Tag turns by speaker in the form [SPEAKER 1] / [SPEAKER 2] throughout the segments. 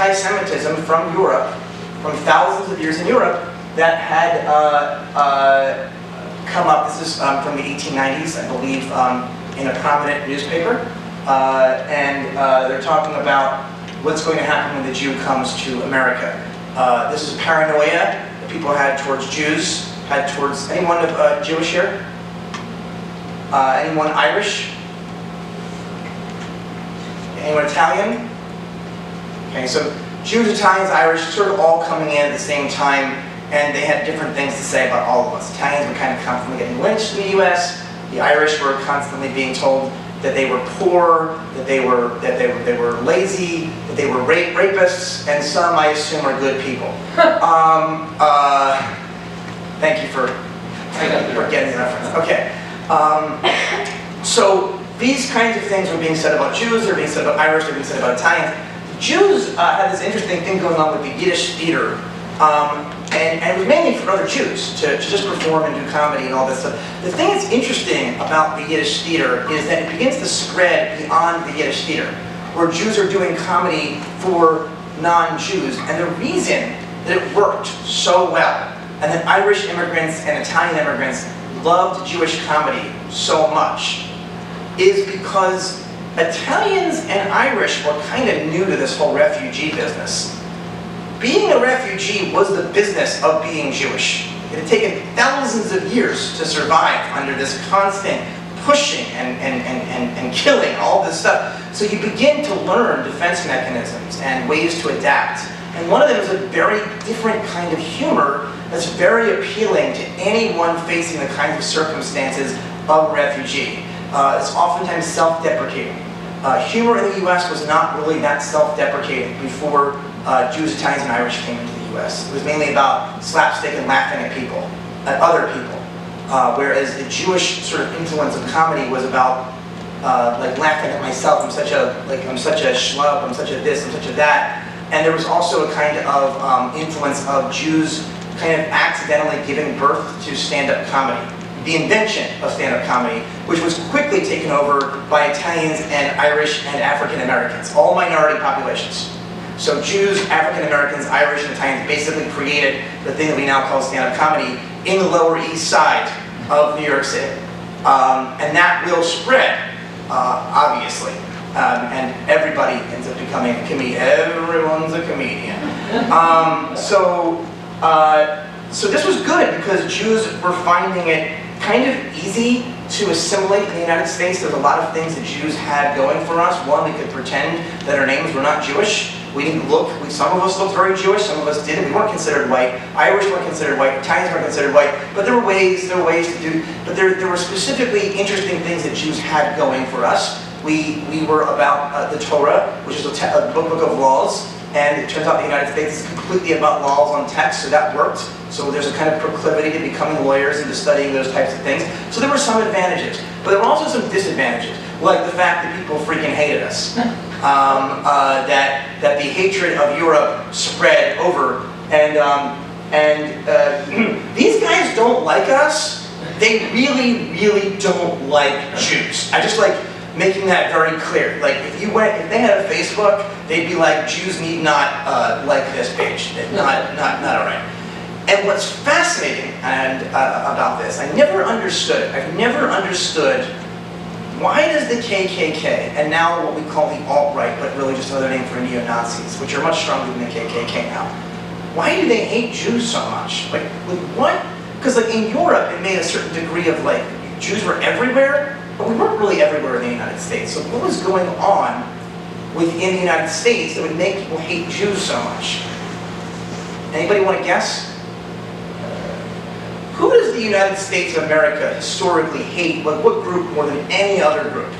[SPEAKER 1] anti-Semitism from Europe, from thousands of years in Europe, that had come up. This is from the 1890s, I believe, in a prominent newspaper. And they're talking about what's going to happen when the Jew comes to America. This is paranoia that people had towards Jews, had towards anyone Jewish here? Anyone Irish? Anyone Italian? Okay, so Jews, Italians, Irish, sort of all coming in at the same time, and they had different things to say about all of us. Italians were kind of constantly getting lynched in the U.S. The Irish were constantly being told that they were poor, that they were lazy, that they were rapists, and some, I assume, are good people. Thank you for getting the reference. Okay. So these kinds of things were being said about Jews, they're being said about Irish, they're being said about Italians. The Jews had this interesting thing going on with the Yiddish theater, and it was mainly for other Jews to just perform and do comedy and all this stuff. The thing that's interesting about the Yiddish theater is that it begins to spread beyond the Yiddish theater, where Jews are doing comedy for non-Jews. And the reason that it worked so well, and that Irish immigrants and Italian immigrants loved Jewish comedy so much, is because Italians and Irish were kind of new to this whole refugee business. Being a refugee was the business of being Jewish. It had taken thousands of years to survive under this constant pushing and killing, all this stuff. So you begin to learn defense mechanisms and ways to adapt. And one of them is a very different kind of humor that's very appealing to anyone facing the kinds of circumstances of a refugee. It's oftentimes self-deprecating. Humor in the US was not really that self-deprecating before Jews, Italians, and Irish came into the US. It was mainly about slapstick and laughing at people, at other people. Whereas the Jewish sort of influence of comedy was about like laughing at myself. I'm such a schlub, I'm such a this, I'm such a that. And there was also a kind of influence of Jews kind of accidentally giving birth to stand-up comedy. The invention of stand-up comedy, which was quickly taken over by Italians and Irish and African Americans, all minority populations. So Jews, African Americans, Irish, and Italians basically created the thing that we now call stand-up comedy in the Lower East Side of New York City. And that will spread, obviously. And everybody ends up becoming a comedian. Everyone's a comedian. So this was good because Jews were finding it kind of easy to assimilate in the United States. There's a lot of things that Jews had going for us. One, we could pretend that our names were not Jewish. We didn't look, some of us looked very Jewish, some of us didn't. We weren't considered white. Irish weren't considered white. Italians weren't considered white. But there were ways to do, but there were specifically interesting things that Jews had going for us. We were about the Torah, which is a book of laws. And it turns out the United States is completely about laws on text, so that worked. So there's a kind of proclivity to becoming lawyers and to studying those types of things. So there were some advantages, but there were also some disadvantages, like the fact that people freaking hated us. That the hatred of Europe spread over, and these guys don't like us. They really, really don't like Jews. I just like making that very clear. Like if they had a Facebook, they'd be like, Jews need not like this page. Not all right. And what's fascinating about this, I've never understood why does the KKK, and now what we call the alt-right, but really just another name for neo-Nazis, which are much stronger than the KKK now, why do they hate Jews so much? Like what? Because like in Europe, it made a certain degree of like, Jews were everywhere, but we weren't really everywhere in the United States. So what was going on within the United States that would make people hate Jews so much? Anybody want to guess? Who does the United States of America historically hate? Like what group more than any other group?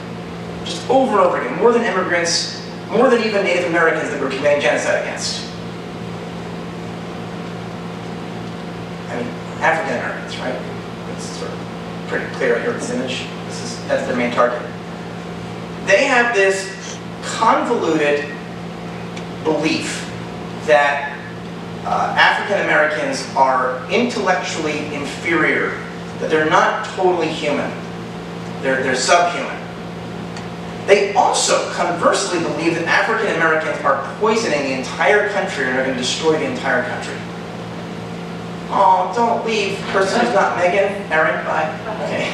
[SPEAKER 1] Just over and over again. More than immigrants, more than even Native Americans that we're committing genocide against. I mean, African Americans, right? It's sort of pretty clear here in this image. That's their main target. They have this convoluted belief that African Americans are intellectually inferior, that they're not totally human, they're subhuman. They also conversely believe that African Americans are poisoning the entire country and are going to destroy the entire country. Oh, don't leave, person who's not Megan. Erin, bye. Okay.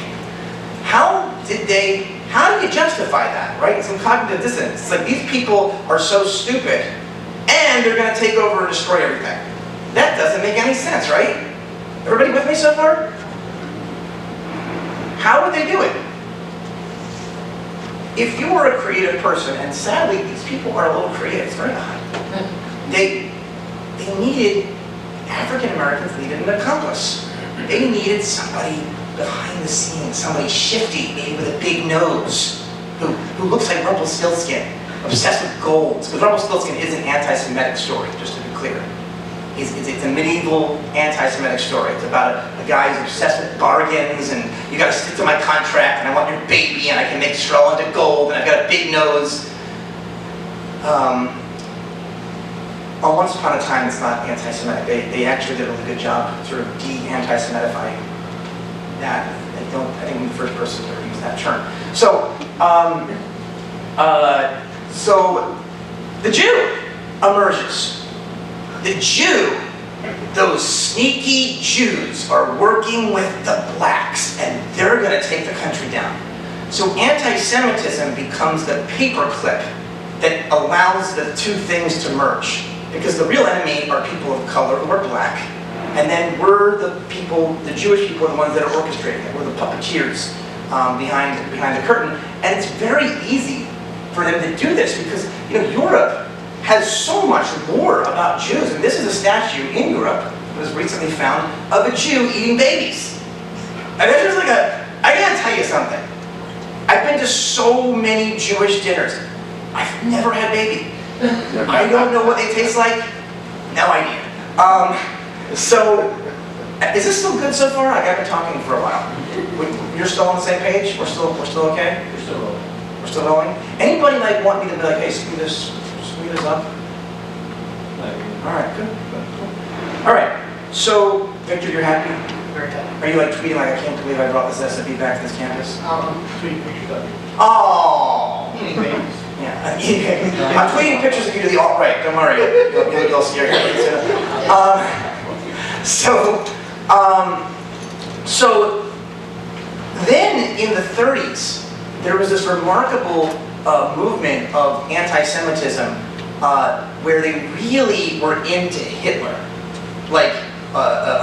[SPEAKER 1] How do you justify that, right? Some cognitive dissonance. It's like these people are so stupid and they're going to take over and destroy everything. That doesn't make any sense, right? Everybody with me so far? How would they do it? If you were a creative person, and sadly these people are a little creative, it's very odd. They needed, African Americans needed an accomplice. They needed somebody behind the scenes, somebody shifty, maybe with a big nose, who looks like Rumpelstiltskin, obsessed with gold. Because Rumpelstiltskin is an anti-Semitic story, just to be clear. It's a medieval anti-Semitic story. It's about a guy who's obsessed with bargains, and you got to stick to my contract, and I want your baby, and I can make straw into gold, and I've got a big nose. Once upon a time, it's not anti-Semitic. They actually did a really good job sort of de-anti-Semitifying that. I think I'm the first person to ever use that term. So the Jew emerges. The Jew, those sneaky Jews, are working with the blacks, and they're going to take the country down. So anti-Semitism becomes the paperclip that allows the two things to merge. Because the real enemy are people of color who are black, and then we're the people, the Jewish people are the ones that are orchestrating it. We're the puppeteers behind the curtain. And it's very easy for them to do this because, Europe has so much more about Jews. And this is a statue in Europe that was recently found of a Jew eating babies. And it's just like I gotta tell you something. I've been to so many Jewish dinners. I've never had baby. I don't know what they taste like. No idea. So, is this still good so far? I've been talking for a while. You're still on the same page? We're still okay?
[SPEAKER 2] We're still rolling.
[SPEAKER 1] We're still going? Anybody want me to be like, hey, speed this up? All right, good. Cool. All right. So, Victor, you're happy?
[SPEAKER 2] Very happy.
[SPEAKER 1] Are you like tweeting like, I can't believe I brought this SFB back to this campus?
[SPEAKER 2] Tweet pictures of you.
[SPEAKER 1] Oh.
[SPEAKER 2] Eating babies.
[SPEAKER 1] Yeah. I'm tweeting pictures of you to the alt-right. Don't worry. You'll see your So then in the 30s, there was this remarkable movement of anti-Semitism where they really were into Hitler. Like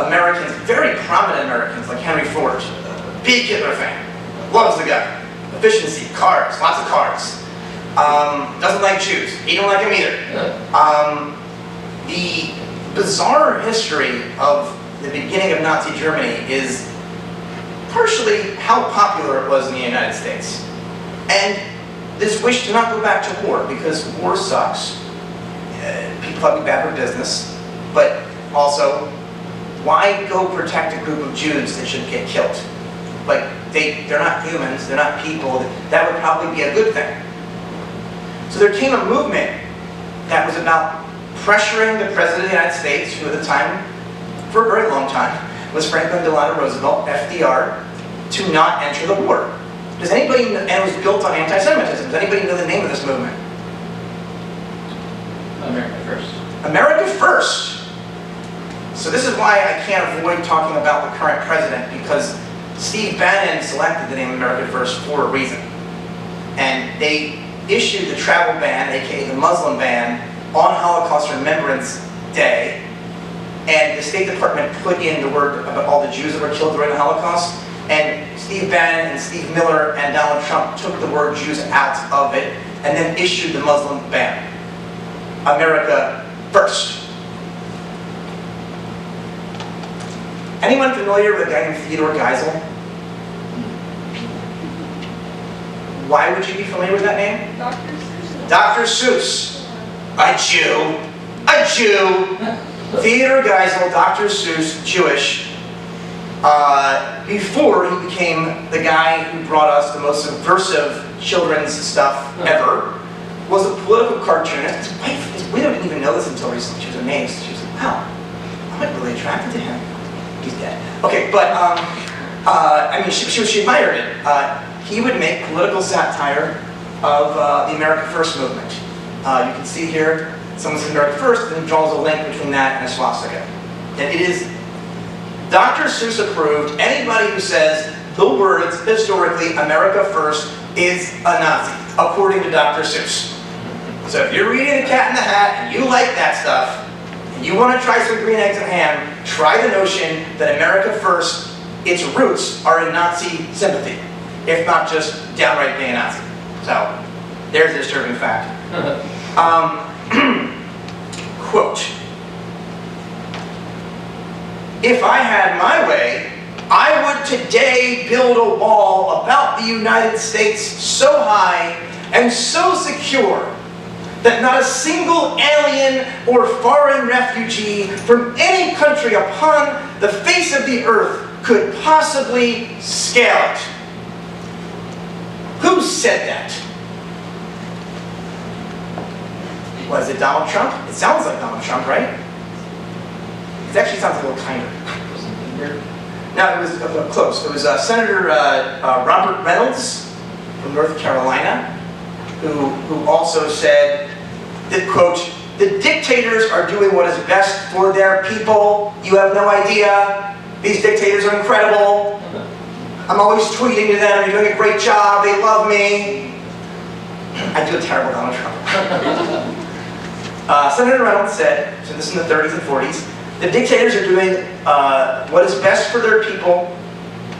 [SPEAKER 1] Americans, very prominent Americans, like Henry Ford, big Hitler fan, loves the guy. Efficiency, cars, lots of cars. Doesn't like Jews. He don't like them either. The bizarre history of the beginning of Nazi Germany is partially how popular it was in the United States. And this wish to not go back to war, because war sucks. People have to be bad for business. But also, why go protect a group of Jews that should get killed? Like, they're not humans, they're not people. That would probably be a good thing. So there came a movement that was about pressuring the President of the United States, who at the time, for a very long time, was Franklin Delano Roosevelt, FDR, to not enter the war. Does anybody know, and it was built on anti-Semitism, does anybody know the name of this movement?
[SPEAKER 2] America First.
[SPEAKER 1] America First! So this is why I can't avoid talking about the current president, because Steve Bannon selected the name America First for a reason. And they issued the travel ban, aka the Muslim ban, on Holocaust Remembrance Day, and the State Department put in the word about all the Jews that were killed during the Holocaust, and Steve Bannon and Steve Miller and Donald Trump took the word Jews out of it, and then issued the Muslim ban. America First. Anyone familiar with a guy named Theodore Geisel? Why would you be familiar with that name?
[SPEAKER 3] Dr. Seuss.
[SPEAKER 1] Dr. Seuss. A Jew. A Jew. Theodore Geisel, Dr. Seuss, Jewish. Before he became the guy who brought us the most subversive children's stuff ever, was a political cartoonist. His wife, we didn't even know this until recently. She was amazed. She was like, wow, I'm like really attracted to him. He's dead. Okay, but I mean, she admired it. He would make political satire of the America First movement. You can see here, someone says America First, and draws a link between that and a swastika. And it is Dr. Seuss approved. Anybody who says the words, historically, America First is a Nazi, according to Dr. Seuss. So if you're reading The Cat in the Hat and you like that stuff, and you want to try some green eggs and ham, try the notion that America First, its roots are in Nazi sympathy, if not just downright being a Nazi. So, there's a disturbing fact. Quote, "If I had my way, I would today build a wall about the United States so high and so secure that not a single alien or foreign refugee from any country upon the face of the earth could possibly scale it." Who said that? Was it Donald Trump? It sounds like Donald Trump, right? It actually sounds a little kinder. No, it was close. It was Senator Robert Reynolds from North Carolina, who also said that, quote, "The dictators are doing what is best for their people. You have no idea. These dictators are incredible. I'm always tweeting to them, you're doing a great job, they love me." I do a terrible Donald Trump. Senator Reynolds said, so this is in the 30s and 40s, "The dictators are doing what is best for their people.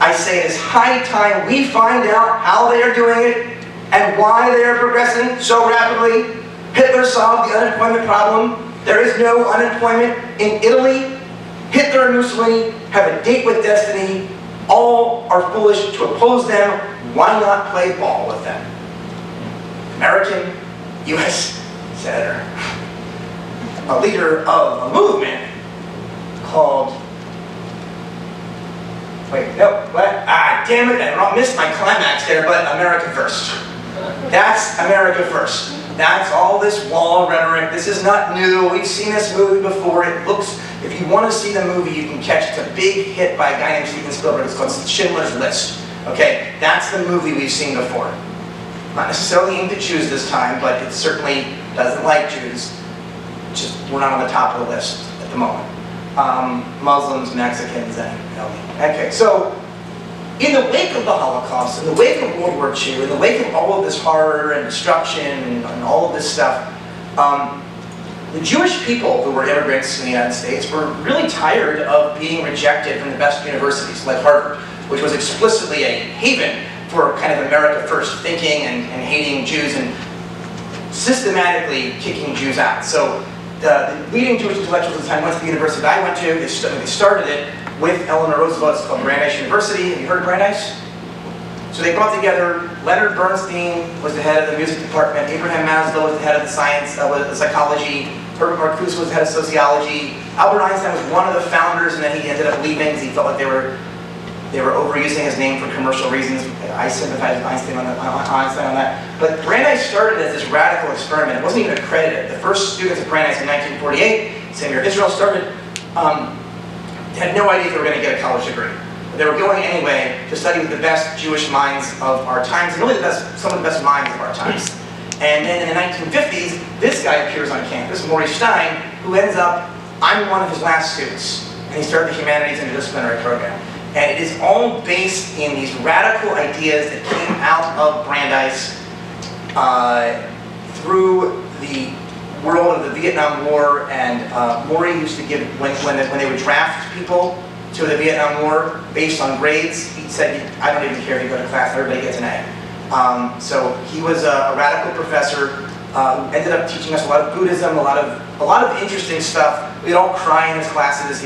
[SPEAKER 1] I say it is high time we find out how they are doing it and why they are progressing so rapidly. Hitler solved the unemployment problem. There is no unemployment in Italy. Hitler and Mussolini have a date with destiny. All are foolish to oppose them. Why not play ball with them?" American U.S. Senator. A leader of a movement called, wait, no, what? Ah, damn it, I missed my climax there, but America First. That's America First. That's all this wall rhetoric. This is not new. We've seen this movie before. It looks, if you want to see the movie, you can catch it. It's a big hit by a guy named Steven Spielberg. It's called Schindler's List. Okay, that's the movie we've seen before. Not necessarily aimed at Jews this time, but it certainly doesn't like Jews. Just, we're not on the top of the list at the moment. Muslims, Mexicans, and okay, so in the wake of the Holocaust, in the wake of World War II, in the wake of all of this horror and destruction and all of this stuff, the Jewish people who were immigrants in the United States were really tired of being rejected from the best universities like Harvard, which was explicitly a haven for kind of America First thinking and hating Jews and systematically kicking Jews out. So the leading Jewish intellectuals at the time went to the university that I went to. They started it with Eleanor Roosevelt. It's called Brandeis University. Have you heard of Brandeis? So they brought together, Leonard Bernstein was the head of the music department, Abraham Maslow was the head of the science, the psychology, Herbert Marcuse was the head of sociology, Albert Einstein was one of the founders, and then he ended up leaving because he felt like they were overusing his name for commercial reasons. I sympathize with Einstein on that. But Brandeis started as this radical experiment. It wasn't even accredited. The first students at Brandeis in 1948, same year Israel started, had no idea if they were going to get a college degree. But they were going anyway to study with the best Jewish minds of our times, and really some of the best minds of our times. And then in the 1950s, this guy appears on campus, Maury Stein, who ends up, I'm one of his last students. And he started the Humanities Interdisciplinary Program. And it is all based in these radical ideas that came out of Brandeis through the world of the Vietnam War. And Maury used to give, when they would draft people to the Vietnam War based on grades, he said, I don't even care if you go to class, everybody gets an A. So he was a radical professor who ended up teaching us a lot of Buddhism, a lot of interesting stuff. We'd all cry in his classes.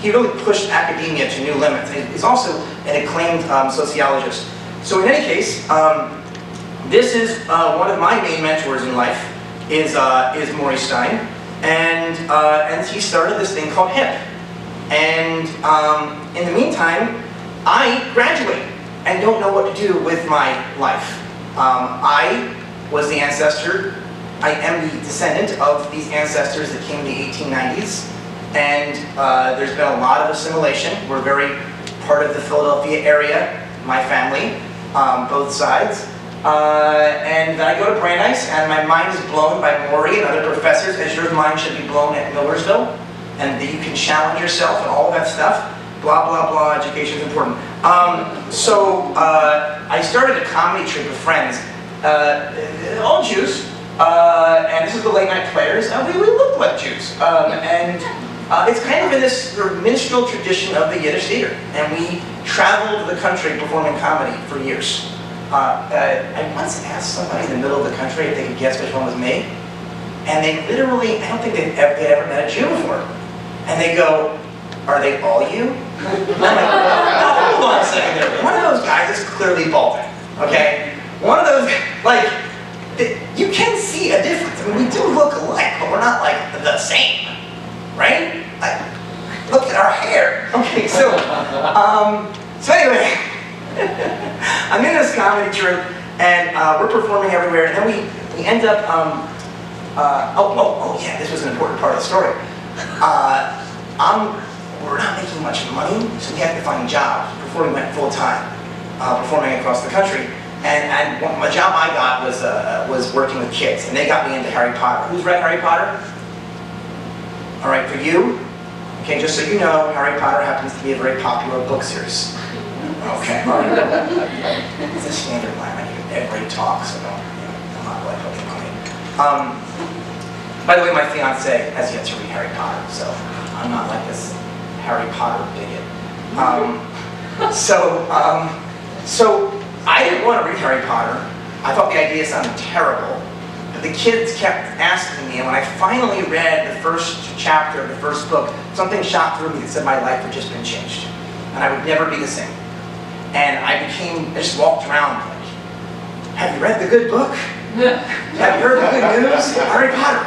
[SPEAKER 1] He really pushed academia to new limits. And he's also an acclaimed sociologist. So in any case, this is one of my main mentors in life is Maury Stein, and he started this thing called HIP. And in the meantime, I graduated and don't know what to do with my life. I was the ancestor. I am the descendant of these ancestors that came in the 1890s. And there's been a lot of assimilation. We're very part of the Philadelphia area, my family, both sides. And then I go to Brandeis, and my mind is blown by Maury and other professors, as your mind should be blown at Millersville, and that you can challenge yourself and all of that stuff. Blah, blah, blah, education is important. So I started a comedy troupe with friends, all Jews, and this is the Late Night Players, and we looked like Jews. It's kind of in this sort of minstrel tradition of the Yiddish theater, and we traveled the country performing comedy for years. I once asked somebody in the middle of the country if they could guess which one was me, and they literally, I don't think they'd ever met a Jew before, and they go, "Are they all you?" And I'm like, "No, hold on a second there. One of those guys is clearly balding, okay? One of those, like, you can see a difference. I mean, we do look alike, but we're not like the same, right? Like, look at our hair." Okay, so anyway, I'm in this comedy troupe, and we're performing everywhere, and then we end up, oh yeah, this was an important part of the story. We're not making much money, so we had to find jobs before we went full time, performing across the country. And the job I got was working with kids, and they got me into Harry Potter. Who's read Harry Potter? All right, for you, okay, just so you know, Harry Potter happens to be a very popular book series. Okay, all right. It's a standard line. I hear every talk, so I'm not like okay, okay. By the way, my fiance has yet to read Harry Potter, so I'm not like this Harry Potter bigot. So I didn't want to read Harry Potter. I thought the idea sounded terrible, but the kids kept asking me, and when I finally read the first chapter of the first book, something shot through me that said my life had just been changed, and I would never be the same. And I just walked around like, "Have you read the good book? Have you heard the good news? Harry Potter."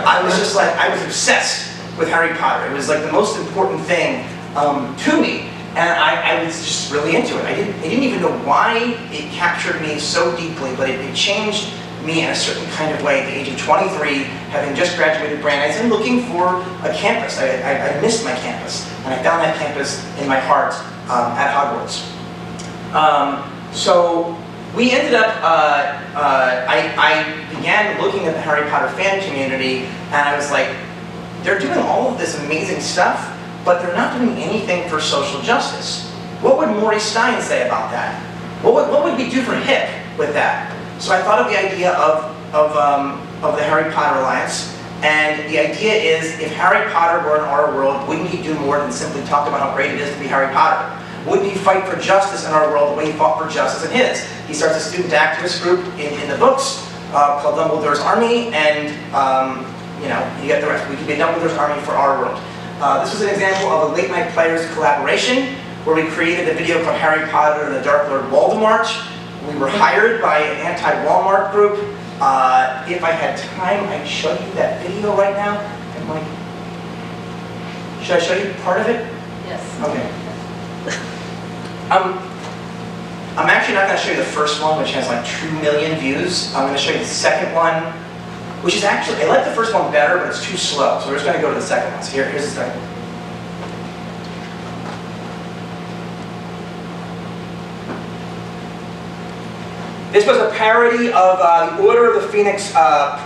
[SPEAKER 1] I was just like, I was obsessed with Harry Potter. It was like the most important thing to me. And I was just really into it. I didn't even know why it captured me so deeply, but it changed me in a certain kind of way at the age of 23, having just graduated Brandeis and looking for a campus. I missed my campus, and I found that campus in my heart at Hogwarts. So we ended up, I began looking at the Harry Potter fan community, and I was like, they're doing all of this amazing stuff, but they're not doing anything for social justice. What would Maury Stein say about that? What would we do for HIP with that? So I thought of the idea of the Harry Potter Alliance, and the idea is, if Harry Potter were in our world, wouldn't he do more than simply talk about how great it is to be Harry Potter? Wouldn't he fight for justice in our world the way he fought for justice in his? He starts a student activist group in the books called Dumbledore's Army, and you get the rest. We could be Dumbledore's Army for our world. This was an example of a Late Night Players collaboration where we created a video called Harry Potter and the Dark Lord Voldemort. We were hired by an anti-Walmart group. If I had time, I'd show you that video right now. Should I show you part of it?
[SPEAKER 3] Yes.
[SPEAKER 1] Okay. I'm actually not going to show you the first one, which has like 2 million views. I'm going to show you the second one, which is actually, I like the first one better, but it's too slow. So we're just going to go to the second one. So here's the second one. This was a parody of the Order of the Phoenix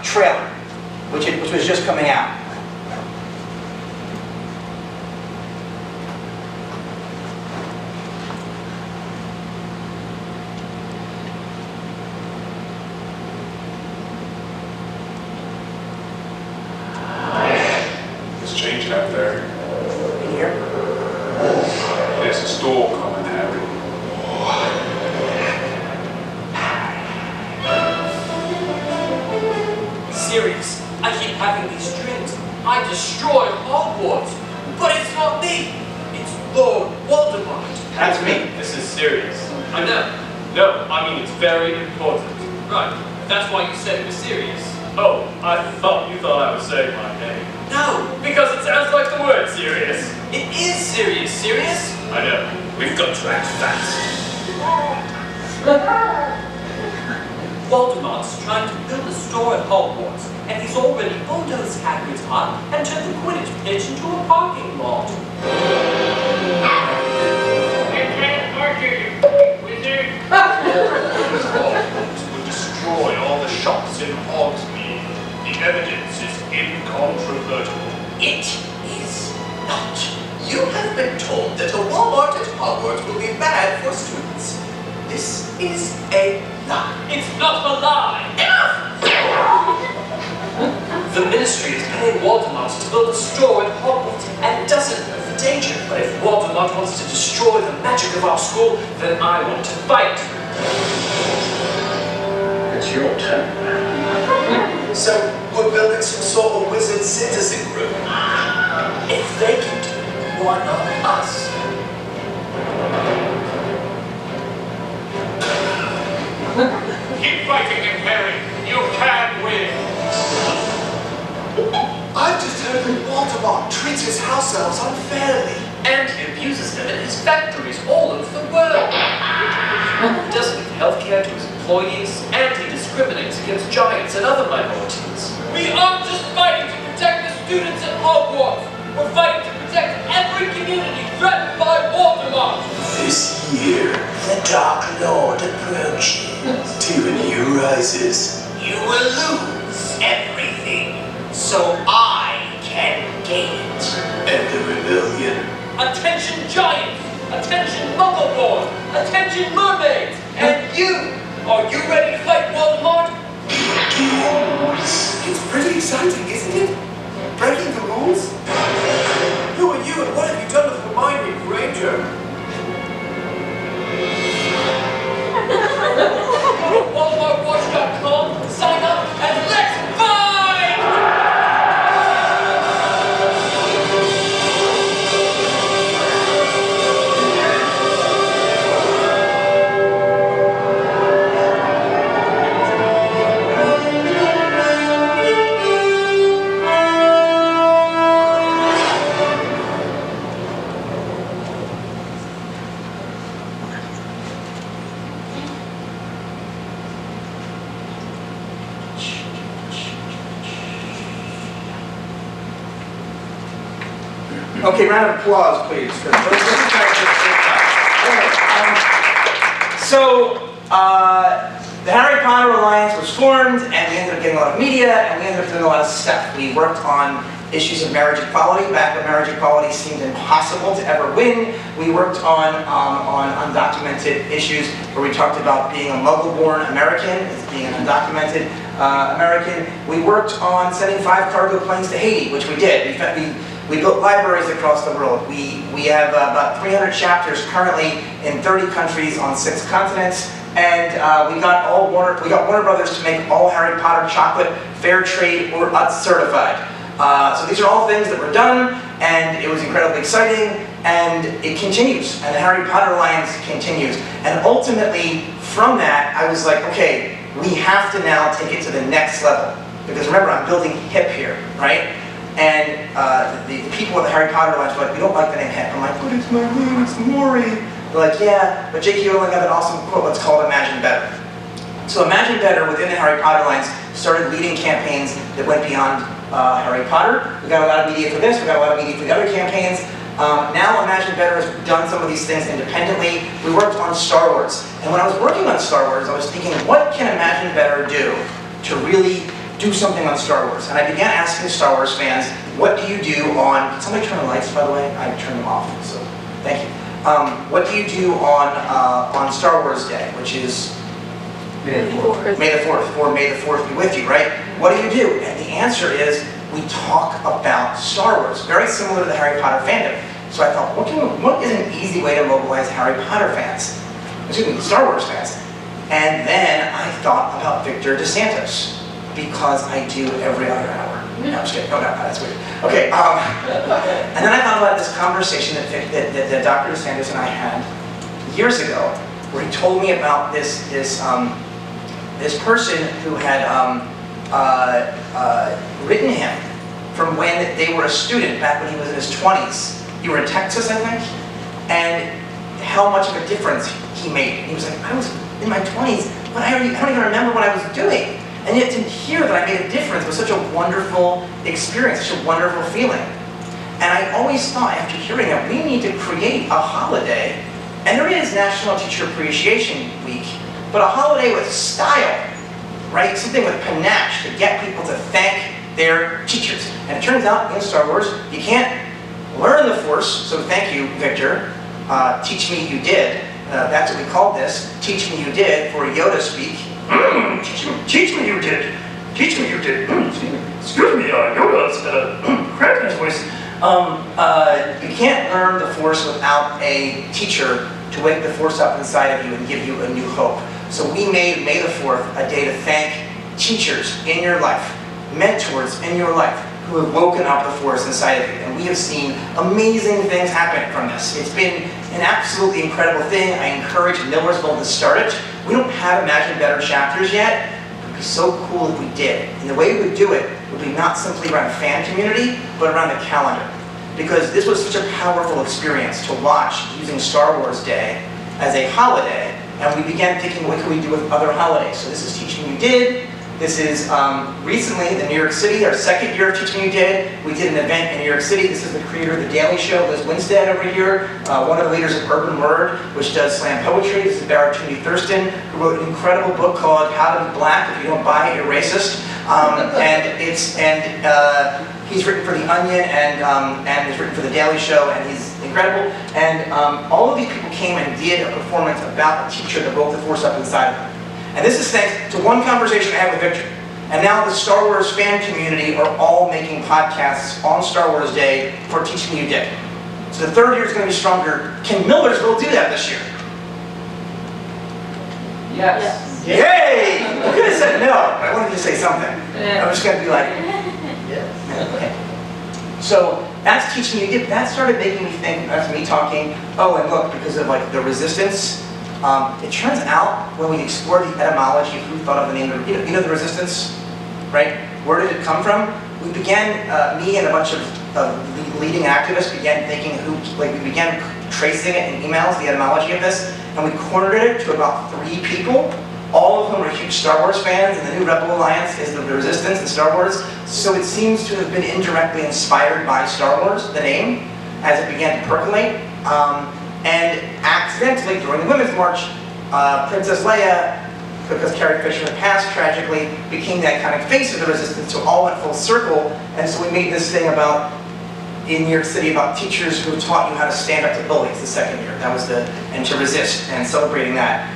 [SPEAKER 1] trailer, which was just coming out.
[SPEAKER 4] Changing up there.
[SPEAKER 1] In here?
[SPEAKER 4] There's a storm coming, Harry.
[SPEAKER 5] Serious. I keep having these dreams. I destroy Hogwarts. But it's not me. It's Lord Voldemort.
[SPEAKER 1] That's me.
[SPEAKER 6] This is serious.
[SPEAKER 5] I know.
[SPEAKER 6] No, I mean it's very important.
[SPEAKER 5] Right. That's why you said it was serious.
[SPEAKER 6] Oh, I thought you thought I was saying my name.
[SPEAKER 5] No.
[SPEAKER 6] Because it sounds like the word serious.
[SPEAKER 5] It is serious. Serious?
[SPEAKER 6] I know. We've got to act fast.
[SPEAKER 5] Voldemort's trying to build a store at Hogwarts, and he's already bulldozed Hagrid's hut and turned the Quidditch pitch into a parking lot.
[SPEAKER 7] You can't argue, you wizard!
[SPEAKER 6] chops in Hogsmeade. The evidence is incontrovertible.
[SPEAKER 5] It is not. You have been told that a Walmart at Hogwarts will be bad for students. This is a lie.
[SPEAKER 6] It's not a lie!
[SPEAKER 5] Enough! The Ministry is paying Voldemort to build a store at Hogwarts and doesn't know the danger.
[SPEAKER 6] But if Voldemort wants to destroy the magic of our school, then I want to fight.
[SPEAKER 3] It's your turn.
[SPEAKER 5] So we're building some sort of wizard citizen group. If they can do it, why not us?
[SPEAKER 6] Keep fighting him, Harry. You can win.
[SPEAKER 5] I've just heard that Voldemort treats his house elves unfairly.
[SPEAKER 6] And he abuses them in his factories all over the world. He doesn't give healthcare to his employees, and he discriminates against giants and other minorities.
[SPEAKER 5] We aren't just fighting to protect the students at Hogwarts. We're fighting to protect every community threatened by Voldemort.
[SPEAKER 7] This year, the Dark Lord approaches. Tyranny arises.
[SPEAKER 5] You will lose everything, so I can gain it.
[SPEAKER 7] And the rebellion.
[SPEAKER 5] Attention giants! Attention Muggleborn! Attention mermaids! And you! Are you ready to fight Voldemort? It's pretty exciting, isn't it? Breaking the rules? Who are you and what have you done with Hermione Granger? VoldemortWatch.com, sign up and let's fight!
[SPEAKER 1] Okay, round of applause, please. For those the Harry Potter Alliance was formed, and we ended up getting a lot of media, and we ended up doing a lot of stuff. We worked on issues of marriage equality, back when marriage equality seemed impossible to ever win. We worked on undocumented issues where we talked about being a Muggle-born American as being an undocumented American. We worked on sending 5 cargo planes to Haiti, which we did. We built libraries across the world. We have about 300 chapters currently in 30 countries on 6 continents. And we got Warner Brothers to make all Harry Potter chocolate fair trade or UTZ certified. So these are all things that were done, and it was incredibly exciting, and it continues, and the Harry Potter Alliance continues. And ultimately, from that, I was like, okay, we have to now take it to the next level. Because remember, I'm building HIP here, right? And the people at the Harry Potter Alliance were like, we don't like the name HIP. I'm like, but it's my name, it's Maury. They're like, yeah, but J.K. Rowling got an awesome quote, let's call it Imagine Better. So Imagine Better within the Harry Potter Alliance started leading campaigns that went beyond Harry Potter. We got a lot of media for this, we got a lot of media for the other campaigns. Now Imagine Better has done some of these things independently. We worked on Star Wars. And when I was working on Star Wars, I was thinking, what can Imagine Better do to really do something on Star Wars? And I began asking Star Wars fans, what do you do on, can somebody turn the lights, by the way? I turned them off, so thank you. What do you do on Star Wars Day, which is May the 4th, or May the 4th be with you, right? What do you do? And the answer is, we talk about Star Wars, very similar to the Harry Potter fandom. So I thought, what is an easy way to mobilize Harry Potter fans? Excuse me, Star Wars fans. And then I thought about Victor DeSantis, because I do every other hour. No, I'm just kidding. Oh, no, that's weird. Okay, and then I thought about this conversation that Dr. DeSantis and I had years ago, where he told me about this person who had written him from when they were a student, back when he was in his 20s. You were in Texas, I think, and how much of a difference he made. He was like, I was in my 20s, but I don't even remember what I was doing. And yet to hear that I made a difference was such a wonderful experience, such a wonderful feeling. And I always thought, after hearing that, we need to create a holiday, and there is National Teacher Appreciation Week, but a holiday with style. right? Something with panache to get people to thank their teachers. And it turns out in Star Wars, you can't learn the Force, so thank you, Victor. Teach me you did. That's what we called this. Teach me you did for Yoda speak. Teach me you did. Teach me you did. Excuse me, Yoda's cracked in his voice. You can't learn the Force without a teacher to wake the Force up inside of you and give you a new hope. So we made May the 4th a day to thank teachers in your life, mentors in your life, who have woken up the Force inside of you. And we have seen amazing things happen from this. It's been an absolutely incredible thing. I encourage Millersville to start it. We don't have Imagine Better chapters yet. It would be so cool if we did. And the way we would do it would be not simply around fan community, but around the calendar. Because this was such a powerful experience to watch using Star Wars Day as a holiday. And we began thinking, what can we do with other holidays? So this is Teach Me You Did. This is recently in New York City, our second year of Teach Me You Did. We did an event in New York City. This is the creator of The Daily Show, Liz Winstead over here, one of the leaders of Urban Word, which does slam poetry. This is Barrett Tooney Thurston, who wrote an incredible book called How to Be Black. If you don't buy it, you're racist. He's written for The Onion and he's written for The Daily Show, and he's incredible. And all of these people came and did a performance about a teacher that woke the Force up inside of them. And this is thanks to one conversation I had with Victor. And now the Star Wars fan community are all making podcasts on Star Wars Day for Teach Me You Did. So the third year is going to be stronger. Can Millersville do that this year?
[SPEAKER 6] Yes.
[SPEAKER 1] Yay! I could have said no, but I wanted to say something. I'm just going to be like, okay. So that's Teach Me You Did. That started making me think, that's me talking, oh, and look, because of like the resistance, it turns out when we explore the etymology of who thought of the name, you know the resistance, right? Where did it come from? We began, me and a bunch of leading activists began thinking we began tracing it in emails, the etymology of this, and we cornered it to about 3 people, all of whom are huge Star Wars fans, and the new Rebel Alliance is the resistance in Star Wars. So it seems to have been indirectly inspired by Star Wars, the name, as it began to percolate. And accidentally, during the Women's March, Princess Leia, because Carrie Fisher had passed tragically, became that kind of face of the resistance, so all went full circle. And so we made this thing in New York City about teachers who taught you how to stand up to bullies the second year. That was and to resist, and celebrating that.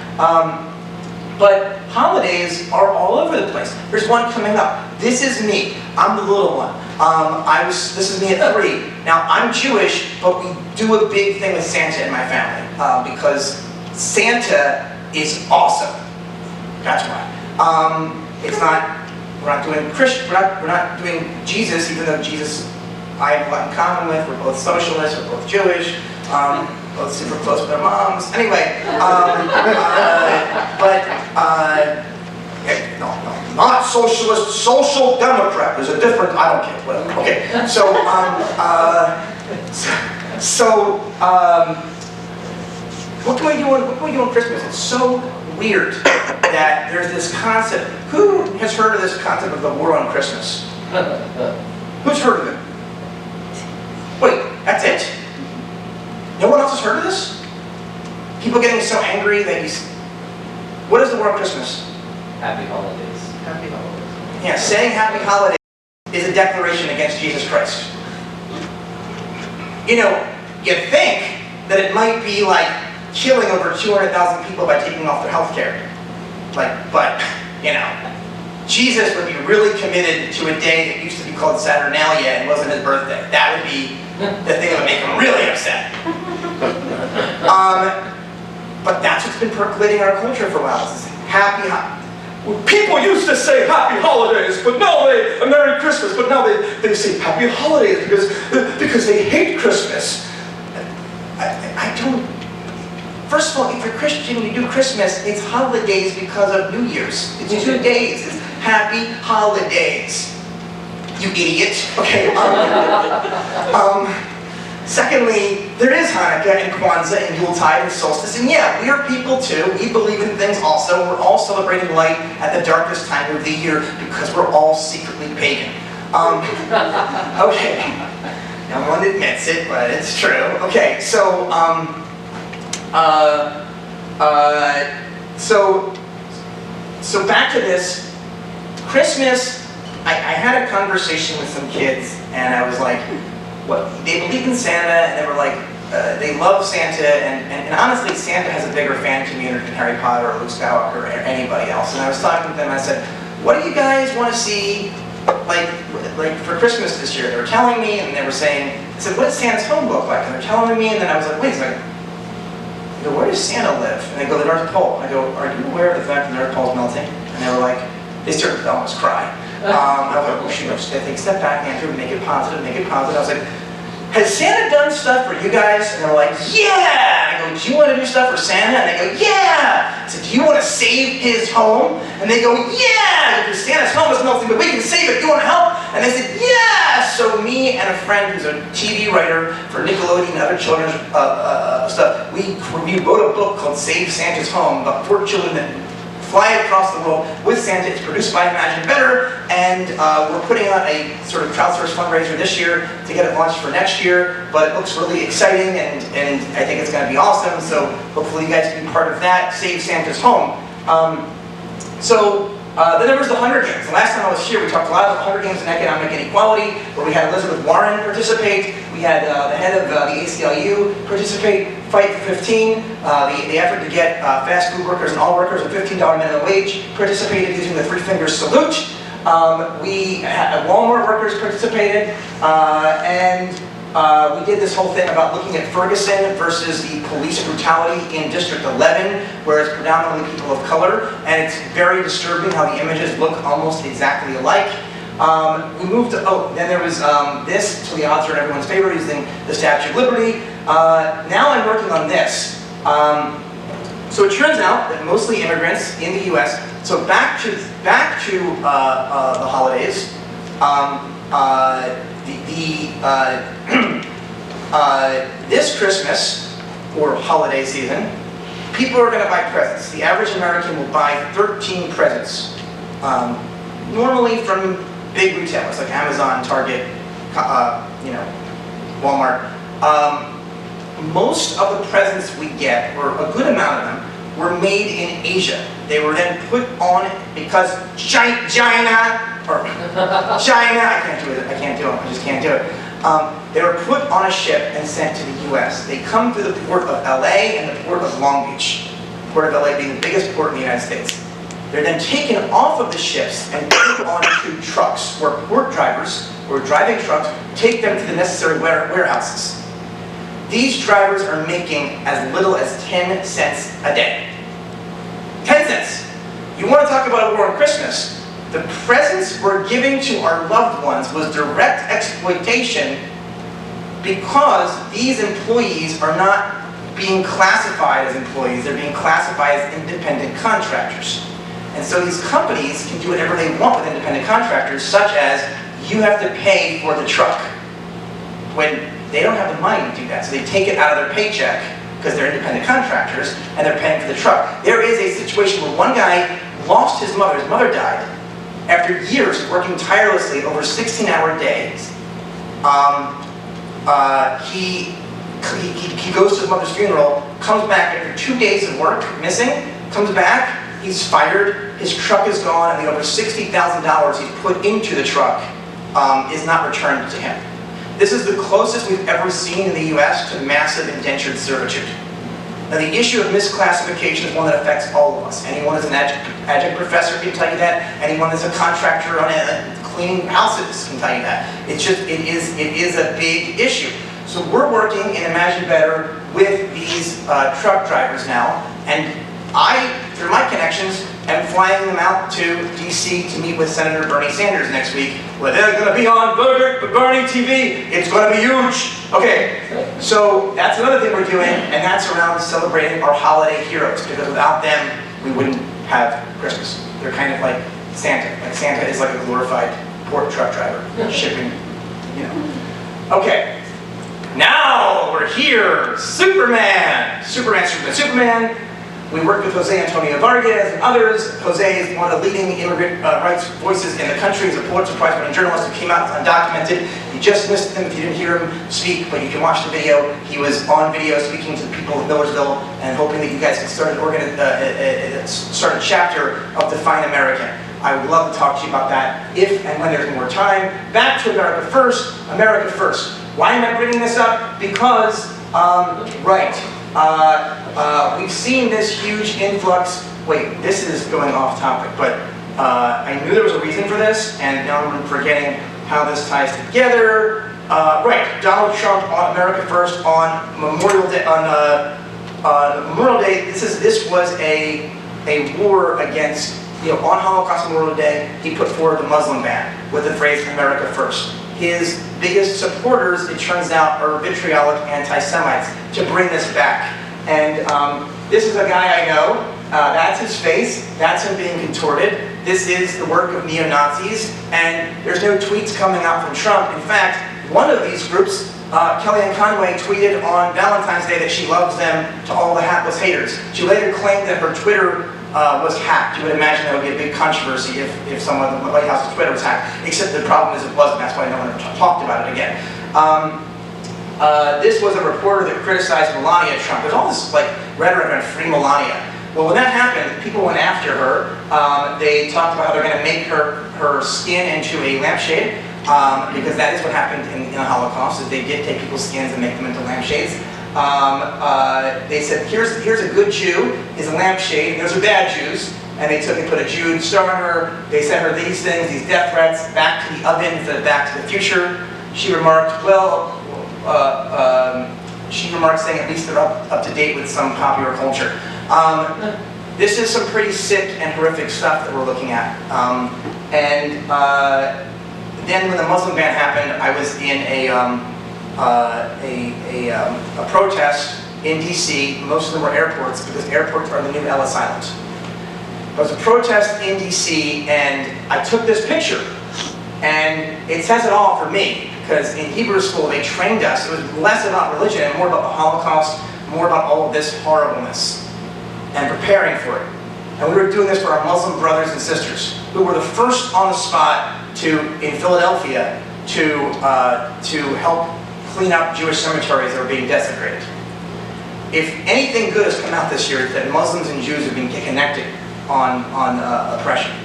[SPEAKER 1] But holidays are all over the place. There's one coming up. This is me. I'm the little one. This is me at 3. Now, I'm Jewish, but we do a big thing with Santa in my family because Santa is awesome. That's why. We're not doing Jesus, even though Jesus I have a lot in common with. We're both socialists, we're both Jewish, both super close with our moms. Anyway, no, not socialist, social democrat. There's a different, I don't care, whatever. Okay, what can we do on Christmas? It's so weird that there's this concept. Who has heard of this concept of the war on Christmas? Who's heard of it? Wait, that's it? No one else has heard of this? People getting so angry that what is the war on Christmas?
[SPEAKER 6] Happy holidays.
[SPEAKER 2] Happy holidays.
[SPEAKER 1] Yeah, saying happy holidays is a declaration against Jesus Christ. You think that it might be like killing over 200,000 people by taking off their health care. But Jesus would be really committed to a day that used to be called Saturnalia and wasn't his birthday. That would be the thing that would make him really upset. But that's what's been percolating in our culture for a while. It's people used to say happy holidays, but now Merry Christmas, but now they say happy holidays because they hate Christmas. I don't. First of all, if you're Christian and you do Christmas, it's holidays because of New Year's. It's 2 days. It's happy holidays. You idiot. Okay. Secondly, there is Hanukkah and Kwanzaa and Yuletide and solstice, and yeah, we are people too. We believe in things also. We're all celebrating light at the darkest time of the year because we're all secretly pagan. Okay. No one admits it, but it's true. Okay, so back to this. Christmas, I had a conversation with some kids, and I was like, what? They believe in Santa, and they were like, they love Santa, and honestly, Santa has a bigger fan community than Harry Potter or Luke Skywalker or anybody else. And I was talking to them, and I said, what do you guys want to see, like for Christmas this year? They were telling me, and they were saying, I said, what does Santa's home look like? And they're telling me, and then I was like, wait a second. I go, where does Santa live? And they go, the North Pole. I go, are you aware of the fact that the North Pole's melting? And they were like, they started to almost cry. I was like, oh shoot, I think, step back, Andrew, make it positive, make it positive. I was like, has Santa done stuff for you guys? And they're like, yeah! I go, do you want to do stuff for Santa? And they go, yeah! I said, do you want to save his home? And they go, yeah! Because Santa's home is melting, but we can save it. Do you want to help? And they said, yeah! So me and a friend who's a TV writer for Nickelodeon and other children's stuff, we wrote a book called Save Santa's Home about 4 children that fly across the world with Santa. It's produced by Imagine Better, and we're putting on a sort of crowdsourced fundraiser this year to get it launched for next year, but it looks really exciting, and I think it's going to be awesome, so hopefully you guys can be part of that. Save Santa's Home. Then there was the Hunger Games. The last time I was here, we talked a lot about Hunger Games and economic inequality, where we had Elizabeth Warren participate, we had the head of the ACLU participate, Fight for 15, the effort to get fast food workers and all workers a $15 minimum wage participated using the 3-finger salute. We had Walmart workers participated, we did this whole thing about looking at Ferguson versus the police brutality in District 11, where it's predominantly people of color, and it's very disturbing how the images look almost exactly alike. We moved to, then there was this, till the odds are in everyone's favor, using the Statue of Liberty. Now I'm working on this. So it turns out that mostly immigrants in the U.S., so back to the holidays, this Christmas, or holiday season, people are going to buy presents. The average American will buy 13 presents, normally from big retailers like Amazon, Target, Walmart. Most of the presents we get, or a good amount of them, were made in Asia. They were then put on, because China, I can't do it, I just can't do it. They were put on a ship and sent to the US. They come through the port of LA and the port of Long Beach. The port of LA being the biggest port in the United States. They're then taken off of the ships and put onto trucks, where port drivers, who are driving trucks, take them to the necessary warehouses. These drivers are making as little as 10 cents a day. 10 cents! You want to talk about a war on Christmas? The presents we're giving to our loved ones was direct exploitation, because these employees are not being classified as employees, they're being classified as independent contractors. And so these companies can do whatever they want with independent contractors, such as you have to pay for the truck, when they don't have the money to do that. So they take it out of their paycheck, because they're independent contractors, and they're paying for the truck. There is a situation where one guy lost his mother died, after years of working tirelessly over 16-hour days. He goes to his mother's funeral, comes back after 2 days of work, missing, comes back, he's fired, his truck is gone, and the over $60,000 he's put into the truck is not returned to him. This is the closest we've ever seen in the US to massive indentured servitude. Now, the issue of misclassification is one that affects all of us. Anyone who's an adjunct professor can tell you that. Anyone that's a contractor on cleaning houses can tell you that. It is a big issue. So we're working in Imagine Better with these truck drivers now, and I, through my connections, am flying them out to DC to meet with Senator Bernie Sanders next week, where they're going to be on Bernie TV. It's going to be huge. Okay, so that's another thing we're doing, and that's around celebrating our holiday heroes, because without them, we wouldn't have Christmas. They're kind of like Santa. Like Santa is like a glorified port truck driver, shipping, Okay, now we're here. Superman. We worked with Jose Antonio Vargas and others. Jose is one of the leading immigrant rights voices in the country. He's a Pulitzer Prize-winning journalist who came out undocumented. You just missed him if you didn't hear him speak, but you can watch the video. He was on video speaking to the people of Millersville and hoping that you guys can start a chapter of Define American. I would love to talk to you about that if and when there's more time. Back to America First, America First. Why am I bringing this up? Because, we've seen this huge influx. Wait, this is going off topic, but I knew there was a reason for this, and now I'm forgetting how this ties together. Donald Trump on America First on Memorial Day. On Memorial Day, this was a war against, on Holocaust Memorial Day, he put forward the Muslim ban with the phrase America First. His biggest supporters, it turns out, are vitriolic anti-Semites to bring this back. And this is a guy I know. That's his face. That's him being contorted. This is the work of neo-Nazis. And there's no tweets coming out from Trump. In fact, one of these groups, Kellyanne Conway, tweeted on Valentine's Day that she loves them to all the hapless haters. She later claimed that her Twitter was hacked. You would imagine that would be a big controversy if someone in the White House's Twitter was hacked, except the problem is it wasn't. That's why no one ever talked about it again. This was a reporter that criticized Melania Trump. There's all this rhetoric on free Melania. Well, when that happened, people went after her. They talked about how they're going to make her skin into a lampshade, because that is what happened in the Holocaust, is they did take people's skins and make them into lampshades. They said, here's a good Jew, is a lampshade, and those are bad Jews. And they put a Jude star on her. They sent her these things, these death threats, back to the oven instead of back to the future. She remarked, saying at least they're up to date with some popular culture. This is some pretty sick and horrific stuff that we're looking at. Then when the Muslim ban happened, I was in a protest in DC. Most of them were airports, because airports are the new Ellis Island. There was a protest in DC, and I took this picture. And it says it all for me, because in Hebrew school they trained us. It was less about religion and more about the Holocaust, more about all of this horribleness, and preparing for it. And we were doing this for our Muslim brothers and sisters, who were the first on the spot in Philadelphia to help clean up Jewish cemeteries that were being desecrated. If anything good has come out this year, it's that Muslims and Jews have been connected on oppression.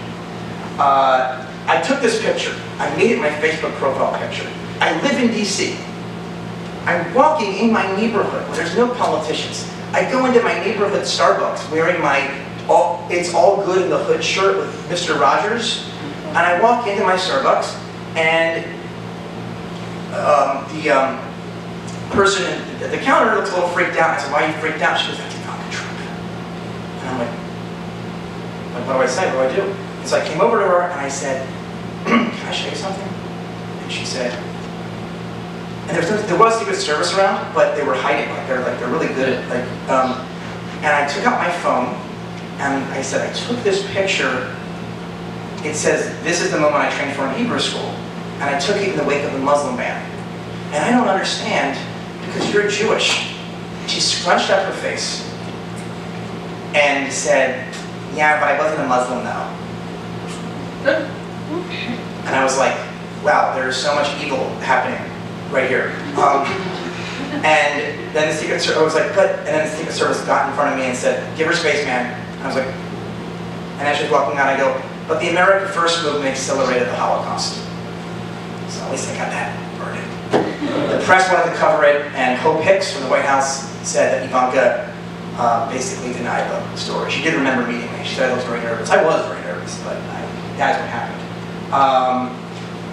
[SPEAKER 1] I took this picture. I made it my Facebook profile picture. I live in DC. I'm walking in my neighborhood where there's no politicians. I go into my neighborhood Starbucks wearing my It's All Good in the Hood shirt with Mr. Rogers. And I walk into my Starbucks, and the person at the counter looks a little freaked out. I said, "Why are you freaked out?" She goes, "That's Ivanka Trump." And I'm like, what do I say? What do I do? And so I came over to her and I said, "Can I show you something?" And she said, and there was Secret Service around, but they were hiding. They're really good at and I took out my phone and I said, "I took this picture. It says, this is the moment I trained for in Hebrew school. And I took it in the wake of the Muslim ban. And I don't understand, because you're Jewish." She scrunched up her face and said, "Yeah, but I wasn't a Muslim though." And I was like, wow, there's so much evil happening right here. And then the Secret Service, I was like, and then the Secret Service got in front of me and said, "Give her space, man." And I was like, and as she was walking out, I go, "But the America First movement accelerated the Holocaust." So at least I got that worded. The press wanted to cover it, and Hope Hicks from the White House said that Ivanka basically denied the story. She did remember meeting me. She said I was very nervous. I was very nervous, but that's what happened.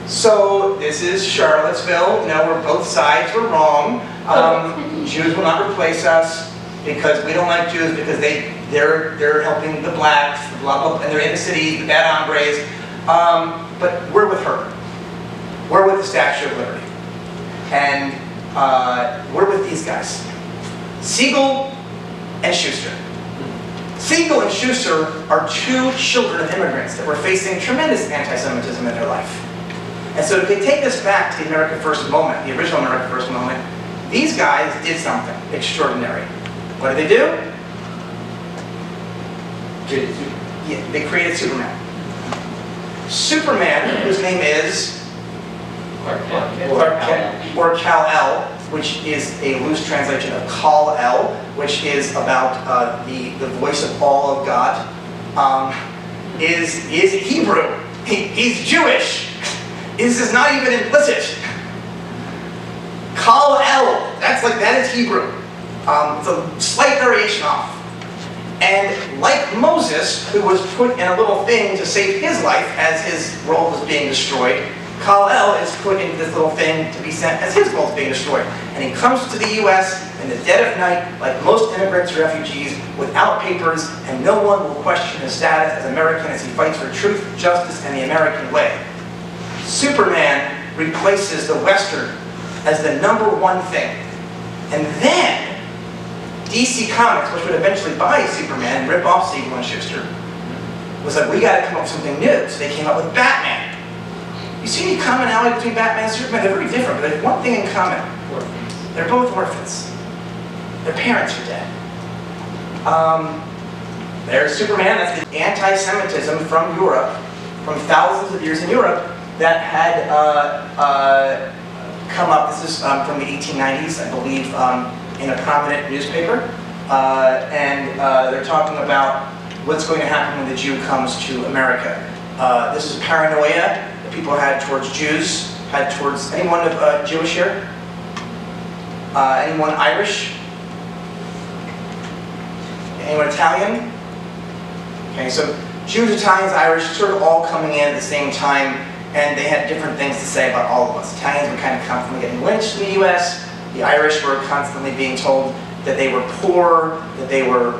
[SPEAKER 1] So this is Charlottesville. Where both sides were wrong. Jews will not replace us because we don't like Jews because they're helping the blacks, blah blah, and they're in the cities, the bad hombres. But we're with her. We're with the Statue of Liberty, and we're with these guys, Siegel and Schuster. Siegel and Schuster are two children of immigrants that were facing tremendous anti-Semitism in their life. And so if they take this back to the America First moment, the original America First moment, these guys did something extraordinary. What did they do? Yeah, they created Superman. Superman, whose name is Clark Kent, or Kal-El, which is a loose translation of Kal-El, which is about the voice of all of God. is Hebrew. He's Jewish. This is not even implicit. Kal El, that is Hebrew. It's a slight variation off. And like Moses, who was put in a little thing to save his life as his world was being destroyed, Kal El is put into this little thing to be sent as his world is being destroyed. And he comes to the U.S. in the dead of night, like most immigrants or refugees, without papers, and no one will question his status as American as he fights for truth, justice, and the American way. Superman replaces the Western as the #1 thing. And then DC Comics, which would eventually buy Superman and rip off Siegel and Schuster, was like, we gotta come up with something new. So they came up with Batman. You see any commonality between Batman and Superman? They're very different, but there's one thing in common. They're both orphans. Their parents are dead. There's Superman, that's the anti-Semitism from Europe, from thousands of years in Europe, that had come up. This is from the 1890s, I believe, in a prominent newspaper. And they're talking about what's going to happen when the Jew comes to America. This is paranoia that people had towards Jews, had towards anyone Jewish here? Anyone Irish? Anyone Italian? Okay, so Jews, Italians, Irish, sort of all coming in at the same time, and they had different things to say about all of us. Italians were kind of constantly getting lynched in the U.S. The Irish were constantly being told that they were poor, that they were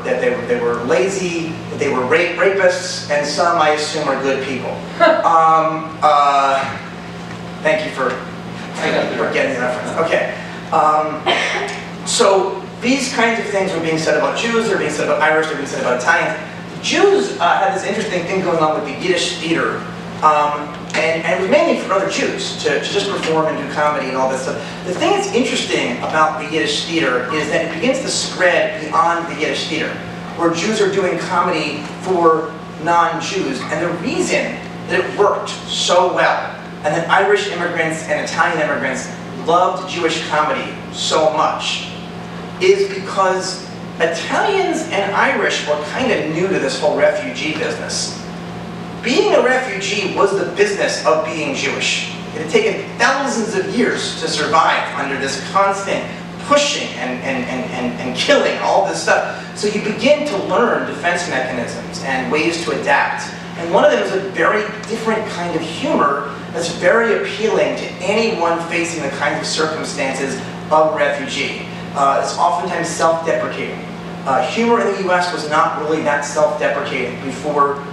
[SPEAKER 1] lazy, that they were rapists, and some, I assume, are good people. Thank you for getting the reference. Okay. So these kinds of things were being said about Jews, they're being said about Irish, they're being said about Italians. The Jews had this interesting thing going on with the Yiddish theater, and it was mainly for other Jews to just perform and do comedy and all this stuff. The thing that's interesting about the Yiddish theater is that it begins to spread beyond the Yiddish theater, where Jews are doing comedy for non-Jews. And the reason that it worked so well, and that Irish immigrants and Italian immigrants loved Jewish comedy so much, is because Italians and Irish were kind of new to this whole refugee business. Being a refugee was the business of being Jewish. It had taken thousands of years to survive under this constant pushing and killing, all this stuff. So you begin to learn defense mechanisms and ways to adapt. And one of them is a very different kind of humor that's very appealing to anyone facing the kinds of circumstances of a refugee. It's oftentimes self-deprecating. Humor in the US was not really that self-deprecating before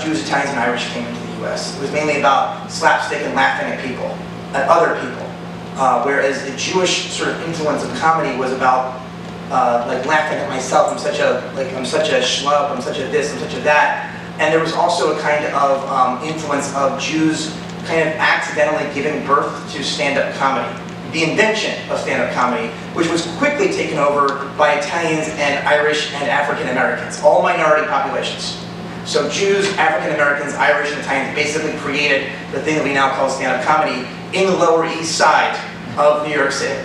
[SPEAKER 1] Jews, Italians, and Irish came into the US. It was mainly about slapstick and laughing at people, at other people. Whereas the Jewish sort of influence of comedy was about like laughing at myself. I'm such a schlub, I'm such a this, I'm such a that. And there was also a kind of influence of Jews kind of accidentally giving birth to stand-up comedy. The invention of stand-up comedy, which was quickly taken over by Italians and Irish and African Americans, all minority populations. So Jews, African Americans, Irish, and Italians basically created the thing that we now call stand-up comedy in the Lower East Side of New York City.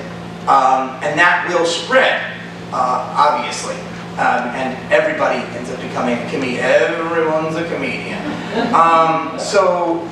[SPEAKER 1] And that will spread, obviously. And everybody ends up becoming a comedian. Everyone's a comedian. So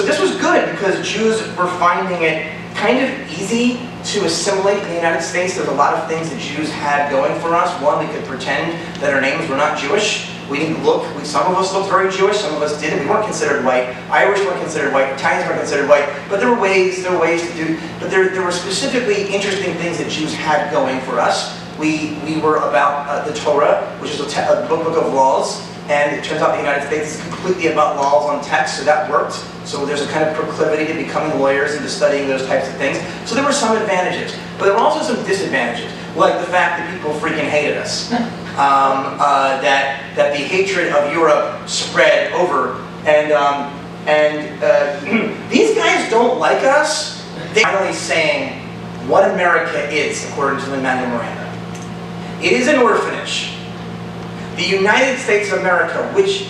[SPEAKER 1] this was good because Jews were finding it kind of easy to assimilate in the United States. There's a lot of things that Jews had going for us. One, we could pretend that our names were not Jewish. We didn't look, some of us looked very Jewish, some of us didn't. We weren't considered white. Irish weren't considered white. Italians weren't considered white. But there were ways to do, but there were specifically interesting things that Jews had going for us. We were about the Torah, which is a book of laws. And it turns out the United States is completely about laws on text, so that worked. So there's a kind of proclivity to becoming lawyers and to studying those types of things. So there were some advantages, but there were also some disadvantages, like the fact that people freaking hated us. That the hatred of Europe spread over, and these guys don't like us. They're finally saying what America is, according to Lin-Manuel Miranda. It is an orphanage. The United States of America, which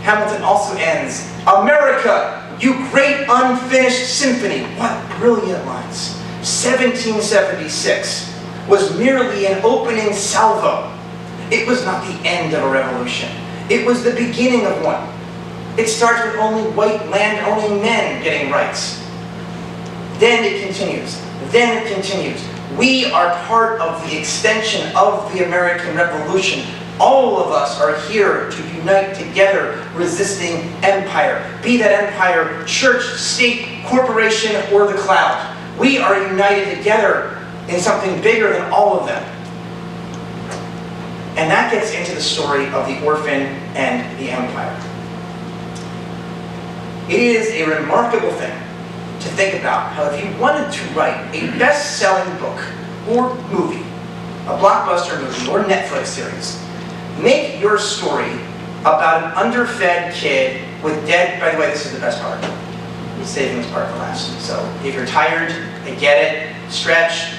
[SPEAKER 1] Hamilton also ends, America, you great unfinished symphony. What brilliant lines. 1776 was merely an opening salvo. It was not the end of a revolution. It was the beginning of one. It starts with only white land-owning men getting rights. Then it continues. Then it continues. We are part of the extension of the American Revolution. All of us are here to unite together resisting empire. Be that empire church, state, corporation, or the cloud. We are united together in something bigger than all of them. And that gets into the story of the orphan and the empire. It is a remarkable thing to think about how if you wanted to write a best-selling book or movie, a blockbuster movie or Netflix series, make your story about an underfed kid with dead, by the way, this is the best part. I'm saving this part for last. So if you're tired, I get it, stretch.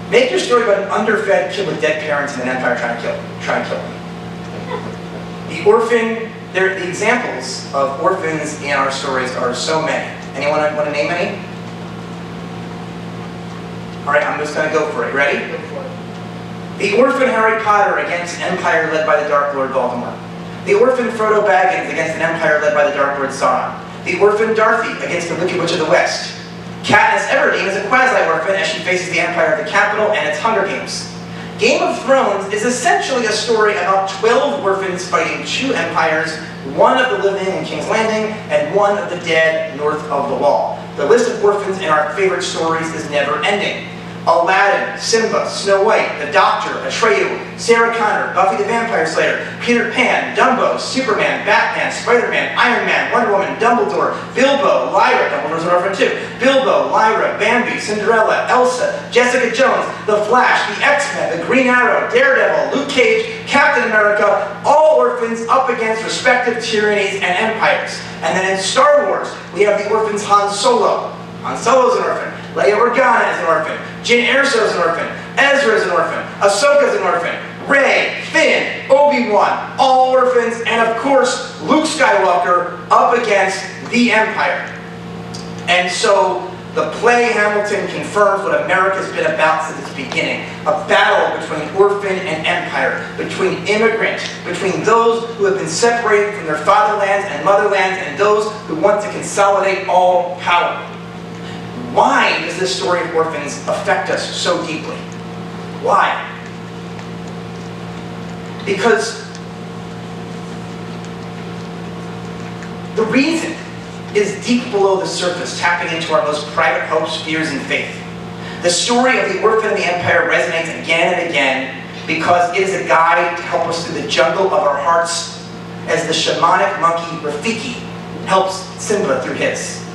[SPEAKER 1] Make your story about an underfed kid with dead parents and an empire trying to kill him. The orphan, the examples of orphans in our stories are so many. Anyone want to name any? All right, I'm just going to go for it. Ready?
[SPEAKER 2] Go for it.
[SPEAKER 1] The orphan Harry Potter against an empire led by the Dark Lord Voldemort. The orphan Frodo Baggins against an empire led by the Dark Lord Sauron. The orphan Dorothy against the Wicked Witch of the West. Katniss Everdeen is a quasi-orphan as she faces the Empire of the Capitol and its Hunger Games. Game of Thrones is essentially a story about 12 orphans fighting 2 empires, one of the living in King's Landing and one of the dead north of the Wall. The list of orphans in our favorite stories is never ending. Aladdin, Simba, Snow White, The Doctor, Atreyu, Sarah Connor, Buffy the Vampire Slayer, Peter Pan, Dumbo, Superman, Batman, Spider-Man, Iron Man, Wonder Woman, Dumbledore, Bilbo, Lyra, Dumbledore's an orphan too, Bilbo, Lyra, Bambi, Cinderella, Elsa, Jessica Jones, The Flash, the X-Men, the Green Arrow, Daredevil, Luke Cage, Captain America, all orphans up against respective tyrannies and empires. And then in Star Wars, we have the orphans Han Solo. Han Solo's an orphan. Leia Organa is an orphan. Jyn Erso is an orphan. Ezra is an orphan. Ahsoka's an orphan. Rey, Finn, Obi-Wan, all orphans. And of course, Luke Skywalker up against the Empire. And so the play Hamilton confirms what America's been about since its beginning. A battle between orphan and empire, between immigrant, between those who have been separated from their fatherlands and motherlands and those who want to consolidate all power. Why does this story of orphans affect us so deeply? Why? Because the reason is deep below the surface, tapping into our most private hopes, fears, and faith. The story of the orphan and the empire resonates again and again because it is a guide to help us through the jungle of our hearts as the shamanic monkey Rafiki helps Simba through his.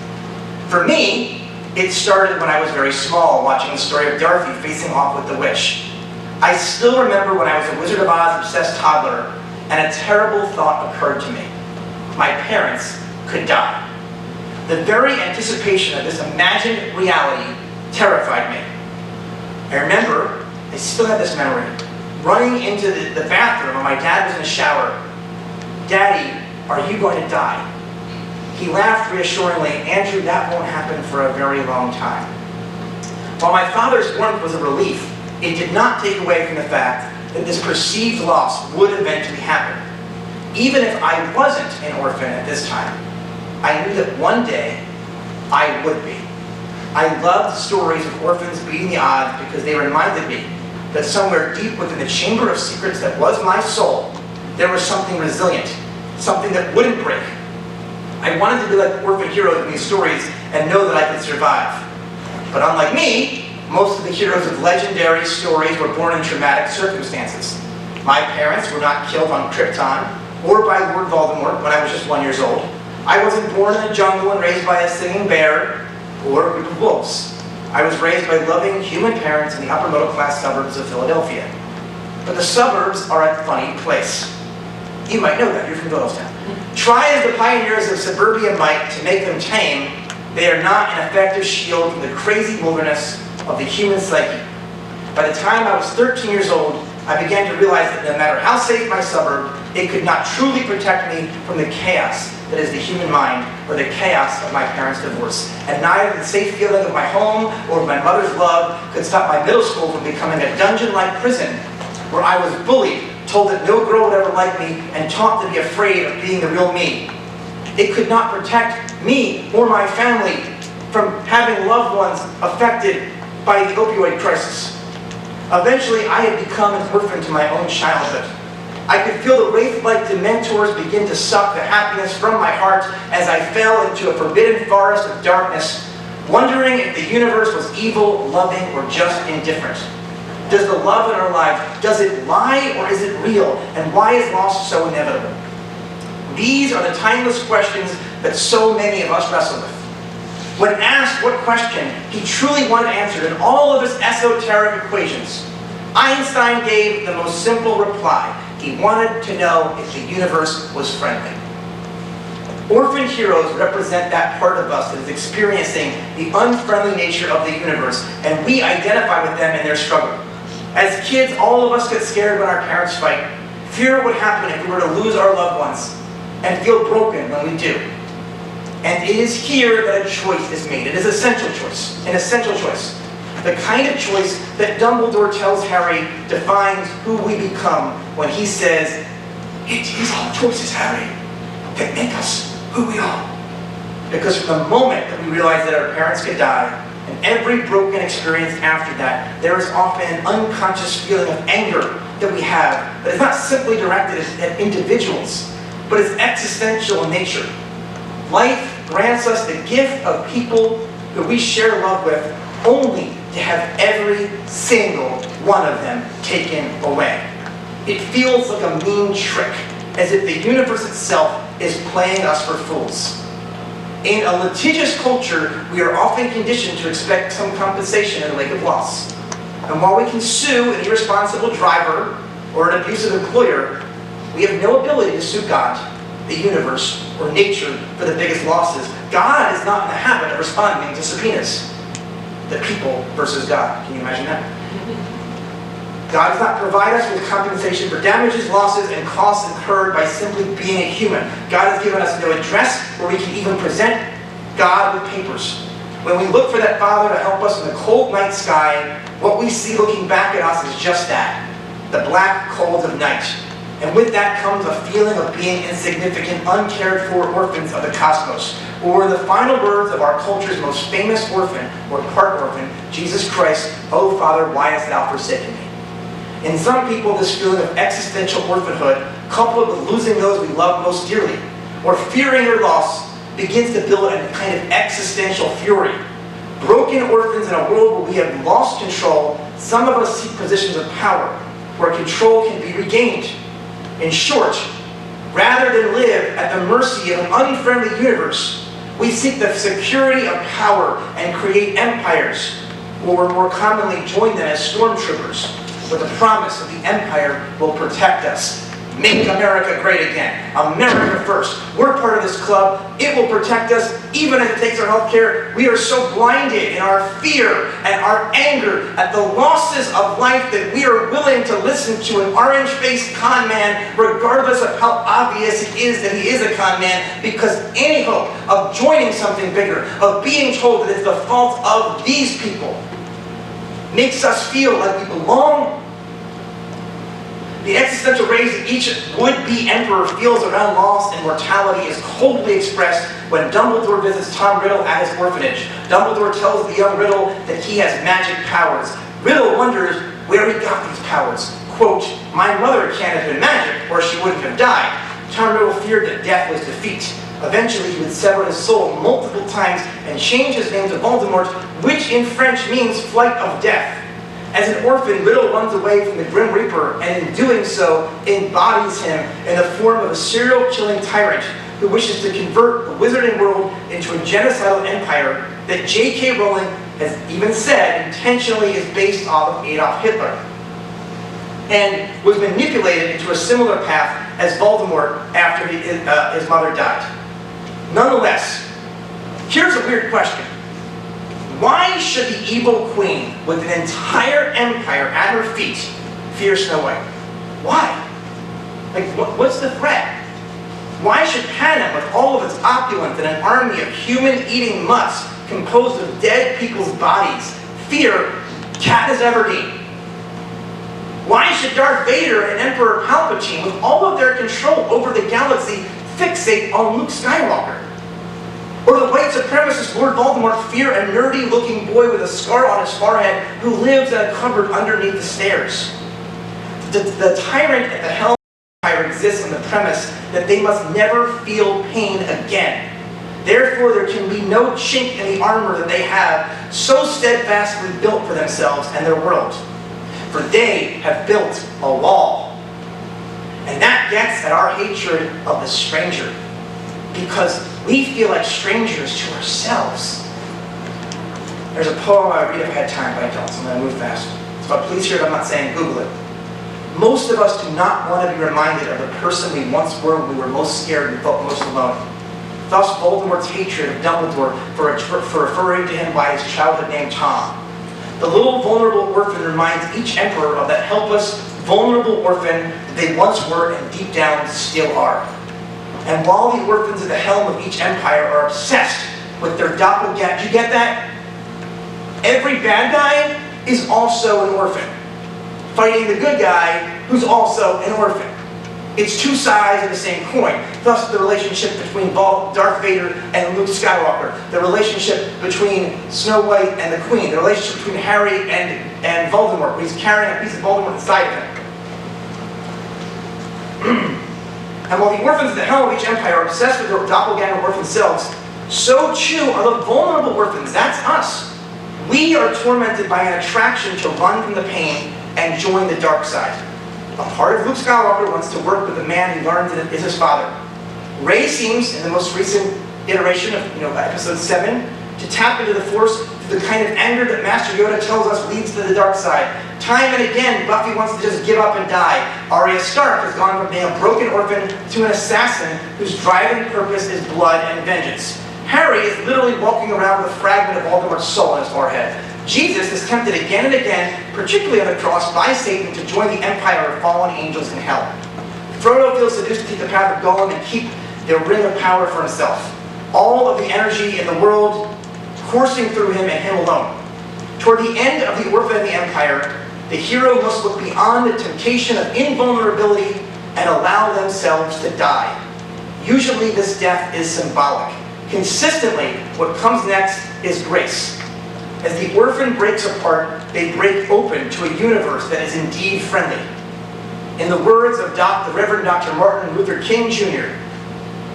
[SPEAKER 1] For me, it started when I was very small, watching the story of Dorothy facing off with the witch. I still remember when I was a Wizard of Oz obsessed toddler, and a terrible thought occurred to me. My parents could die. The very anticipation of this imagined reality terrified me. I remember, I still have this memory, running into the bathroom when my dad was in the shower. "Daddy, are you going to die?" He laughed reassuringly. "Andrew, that won't happen for a very long time." While my father's warmth was a relief, it did not take away from the fact that this perceived loss would eventually happen. Even if I wasn't an orphan at this time, I knew that one day I would be. I loved stories of orphans beating the odds because they reminded me that somewhere deep within the chamber of secrets that was my soul, there was something resilient, something that wouldn't break. I wanted to be like orphan heroes in these stories and know that I could survive. But unlike me, most of the heroes of legendary stories were born in traumatic circumstances. My parents were not killed on Krypton or by Lord Voldemort when I was just 1 year old. I wasn't born in the jungle and raised by a singing bear or a group of wolves. I was raised by loving human parents in the upper middle class suburbs of Philadelphia. But the suburbs are a funny place. You might know that, you're from Doylestown. Try as the pioneers of suburbia might to make them tame, they are not an effective shield from the crazy wilderness of the human psyche. By the time I was 13 years old, I began to realize that no matter how safe my suburb, it could not truly protect me from the chaos that is the human mind or the chaos of my parents' divorce. And neither the safe feeling of my home or my mother's love could stop my middle school from becoming a dungeon-like prison where I was bullied, told that no girl would ever like me, and taught to be afraid of being the real me. It could not protect me or my family from having loved ones affected by the opioid crisis. Eventually, I had become an orphan to my own childhood. I could feel the wraith-like dementors begin to suck the happiness from my heart as I fell into a forbidden forest of darkness, wondering if the universe was evil, loving, or just indifferent. Does the love in our lives, does it lie or is it real? And why is loss so inevitable? These are the timeless questions that so many of us wrestle with. When asked what question he truly wanted answered in all of his esoteric equations, Einstein gave the most simple reply. He wanted to know if the universe was friendly. Orphan heroes represent that part of us that is experiencing the unfriendly nature of the universe, and we identify with them in their struggle. As kids, all of us get scared when our parents fight. Fear what would happen if we were to lose our loved ones, and feel broken when we do. And it is here that a choice is made. It is an essential choice. The kind of choice that Dumbledore tells Harry defines who we become when he says, "It is our choices, Harry, that make us who we are." Because from the moment that we realize that our parents could die, and every broken experience after that, there is often an unconscious feeling of anger that we have that is not simply directed at individuals, but is existential in nature. Life grants us the gift of people who we share love with, only to have every single one of them taken away. It feels like a mean trick, as if the universe itself is playing us for fools. In a litigious culture, we are often conditioned to expect some compensation in the wake of loss. And while we can sue an irresponsible driver or an abusive employer, we have no ability to sue God, the universe, or nature for the biggest losses. God is not in the habit of responding to subpoenas. The people versus God. Can you imagine that? God does not provide us with compensation for damages, losses, and costs incurred by simply being a human. God has given us no address where we can even present God with papers. When we look for that Father to help us in the cold night sky, what we see looking back at us is just that, the black cold of night. And with that comes a feeling of being insignificant, uncared for orphans of the cosmos. Or in the final words of our culture's most famous orphan, or part orphan, Jesus Christ, "Oh Father, why hast thou forsaken me?" In some people, this feeling of existential orphanhood, coupled with losing those we love most dearly, or fearing their loss, begins to build a kind of existential fury. Broken orphans in a world where we have lost control, some of us seek positions of power, where control can be regained. In short, rather than live at the mercy of an unfriendly universe, we seek the security of power and create empires, or more commonly join them as stormtroopers, with the promise that the empire will protect us. Make America great again. America first. We're part of this club. It will protect us even if it takes our health care. We are so blinded in our fear and our anger at the losses of life that we are willing to listen to an orange-faced con man regardless of how obvious it is that he is a con man, because any hope of joining something bigger, of being told that it's the fault of these people, makes us feel like we belong. The existential rage that each would-be emperor feels around loss and mortality is coldly expressed when Dumbledore visits Tom Riddle at his orphanage. Dumbledore tells the young Riddle that he has magic powers. Riddle wonders where he got these powers. Quote, "My mother can't have been magic, or she wouldn't have died." Tom Riddle feared that death was defeat. Eventually, he would sever his soul multiple times and change his name to Voldemort, which in French means flight of death. As an orphan, Riddle runs away from the Grim Reaper, and in doing so, embodies him in the form of a serial-killing tyrant who wishes to convert the wizarding world into a genocidal empire that J.K. Rowling has even said intentionally is based off of Adolf Hitler, and was manipulated into a similar path as Voldemort after his mother died. Nonetheless, here's a weird question. Why should the evil queen, with an entire empire at her feet, fear Snow White? Why? Like, what's the threat? Why should Panem, with all of its opulence and an army of human-eating mutts composed of dead people's bodies, fear Katniss Everdeen? Why should Darth Vader and Emperor Palpatine, with all of their control over the galaxy, fixate on Luke Skywalker? Or the white supremacist Lord Voldemort fear a nerdy-looking boy with a scar on his forehead who lives in a cupboard underneath the stairs? The tyrant at the helm of the empire exists on the premise that they must never feel pain again. Therefore, there can be no chink in the armor that they have so steadfastly built for themselves and their world. For they have built a wall. And that gets at our hatred of the stranger, because we feel like strangers to ourselves. There's a poem I would read if I had time, but I don't, so I'm going to move fast. It's about police here, but I'm not saying Google it. Most of us do not want to be reminded of the person we once were when we were most scared and felt most alone. Thus, Voldemort's hatred of Dumbledore for referring to him by his childhood name Tom. The little vulnerable orphan reminds each emperor of that helpless, vulnerable orphan that they once were and deep down still are. And while the orphans at the helm of each empire are obsessed with their doppelganger, do you get that? Every bad guy is also an orphan, fighting the good guy who's also an orphan. It's two sides of the same coin. Thus, the relationship between Darth Vader and Luke Skywalker, the relationship between Snow White and the Queen, the relationship between Harry and Voldemort, where he's carrying a piece of Voldemort inside of him. And while the orphans at the helm of each empire are obsessed with their doppelganger orphan selves, so too are the vulnerable orphans. That's us. We are tormented by an attraction to run from the pain and join the dark side. A part of Luke Skywalker wants to work with the man he learns is his father. Rey seems, in the most recent iteration of Episode 7, to tap into the Force through the kind of anger that Master Yoda tells us leads to the dark side. Time and again, Buffy wants to just give up and die. Arya Stark has gone from being a broken orphan to an assassin whose driving purpose is blood and vengeance. Harry is literally walking around with a fragment of Voldemort's soul in his forehead. Jesus is tempted again and again, particularly on the cross, by Satan to join the empire of fallen angels in hell. Frodo feels seduced to take the path of Gollum and keep the ring of power for himself. All of the energy in the world coursing through him and him alone. Toward the end of the Orphan and the Empire, the hero must look beyond the temptation of invulnerability and allow themselves to die. Usually this death is symbolic. Consistently, what comes next is grace. As the orphan breaks apart, they break open to a universe that is indeed friendly. In the words of the Reverend Dr. Martin Luther King Jr.,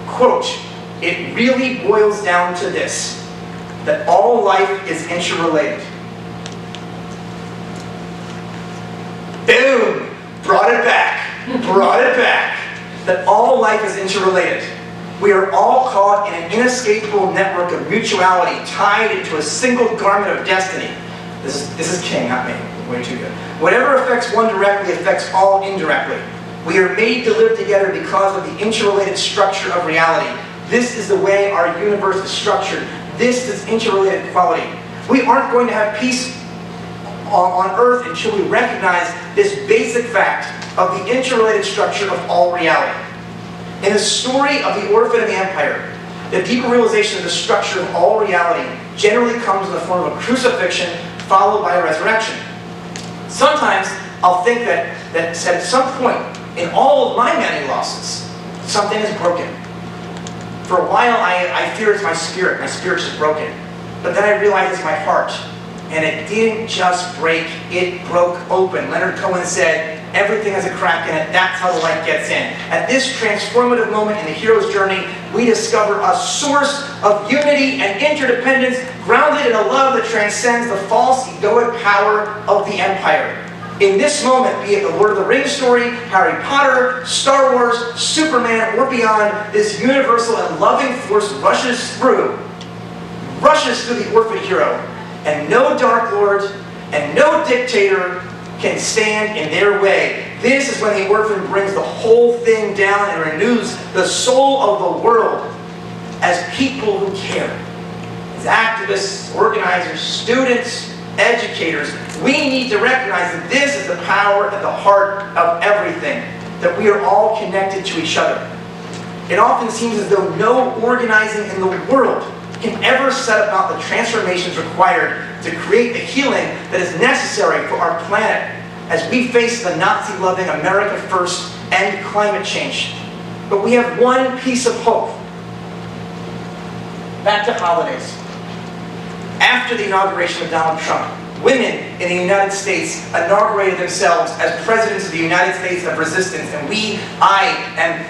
[SPEAKER 1] quote, "It really boils down to this, that all life is interrelated." Boom! Brought it back. Brought it back. That all life is interrelated. We are all caught in an inescapable network of mutuality tied into a single garment of destiny. This is King, not me. Way too good. Whatever affects one directly affects all indirectly. We are made to live together because of the interrelated structure of reality. This is the way our universe is structured. This is interrelated quality. We aren't going to have peace on Earth until we recognize this basic fact of the interrelated structure of all reality. In the story of the Orphan and the Empire, the deeper realization of the structure of all reality generally comes in the form of a crucifixion followed by a resurrection. Sometimes I'll think that at some point in all of my many losses, something is broken. For a while I fear it's my spirit's just broken. But then I realize it's my heart. And it didn't just break, it broke open. Leonard Cohen said, everything has a crack in it, that's how the light gets in. At this transformative moment in the hero's journey, we discover a source of unity and interdependence grounded in a love that transcends the false egoic power of the Empire. In this moment, be it the Lord of the Rings story, Harry Potter, Star Wars, Superman, or beyond, this universal and loving force rushes through the orphan hero. And no Dark Lord and no dictator can stand in their way. This is when the orphan brings the whole thing down and renews the soul of the world as people who care. As activists, organizers, students, educators, we need to recognize that this is the power at the heart of everything, that we are all connected to each other. it often seems as though no organizing in the world can ever set about the transformations required to create the healing that is necessary for our planet as we face the Nazi-loving America First and climate change. But we have one piece of hope. Back to holidays. After the inauguration of Donald Trump, women in the United States inaugurated themselves as presidents of the United States of Resistance, and I am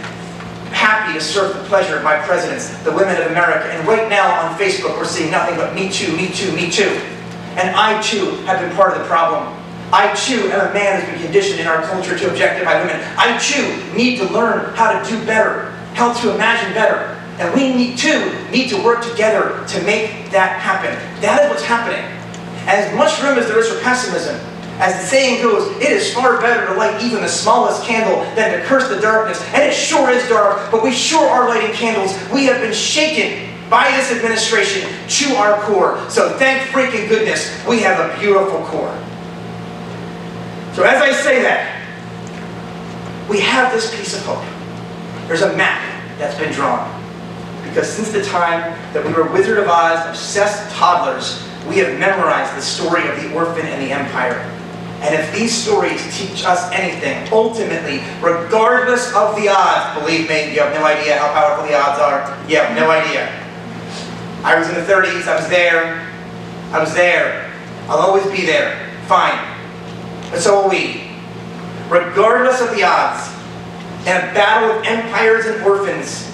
[SPEAKER 1] happy to serve the pleasure of my presidents, the women of America. And right now on Facebook, we're seeing nothing but me too, me too, me too. And I too have been part of the problem. I too am a man who's been conditioned in our culture to objectify women. I too need to learn how to do better, how to imagine better. And we need to work together to make that happen. That is what's happening. As much room as there is for pessimism, as the saying goes, it is far better to light even the smallest candle than to curse the darkness. And it sure is dark, but we sure are lighting candles. We have been shaken by this administration to our core. So thank freaking goodness we have a beautiful core. So as I say that, we have this piece of hope. There's a map that's been drawn. Because since the time that we were Wizard of Oz obsessed toddlers, we have memorized the story of the orphan and the empire. And if these stories teach us anything, ultimately, regardless of the odds, believe me, you have no idea how powerful the odds are. You have no idea. I was in the 30s, I was there. I'll always be there. Fine. But so will we. Regardless of the odds, in a battle of empires and orphans,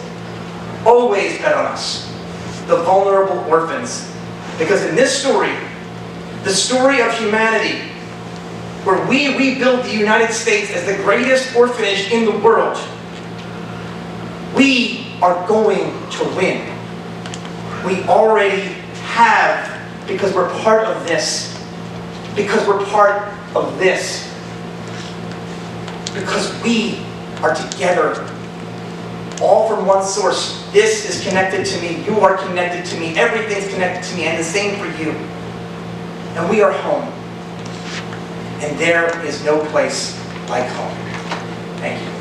[SPEAKER 1] always bet on us, the vulnerable orphans. Because in this story, the story of humanity, where we rebuild the United States as the greatest orphanage in the world, we are going to win. We already have, because we're part of this. Because we're part of this. Because we are together, all from one source. This is connected to me, you are connected to me, everything's connected to me, and the same for you. And we are home. And there is no place like home. Thank you.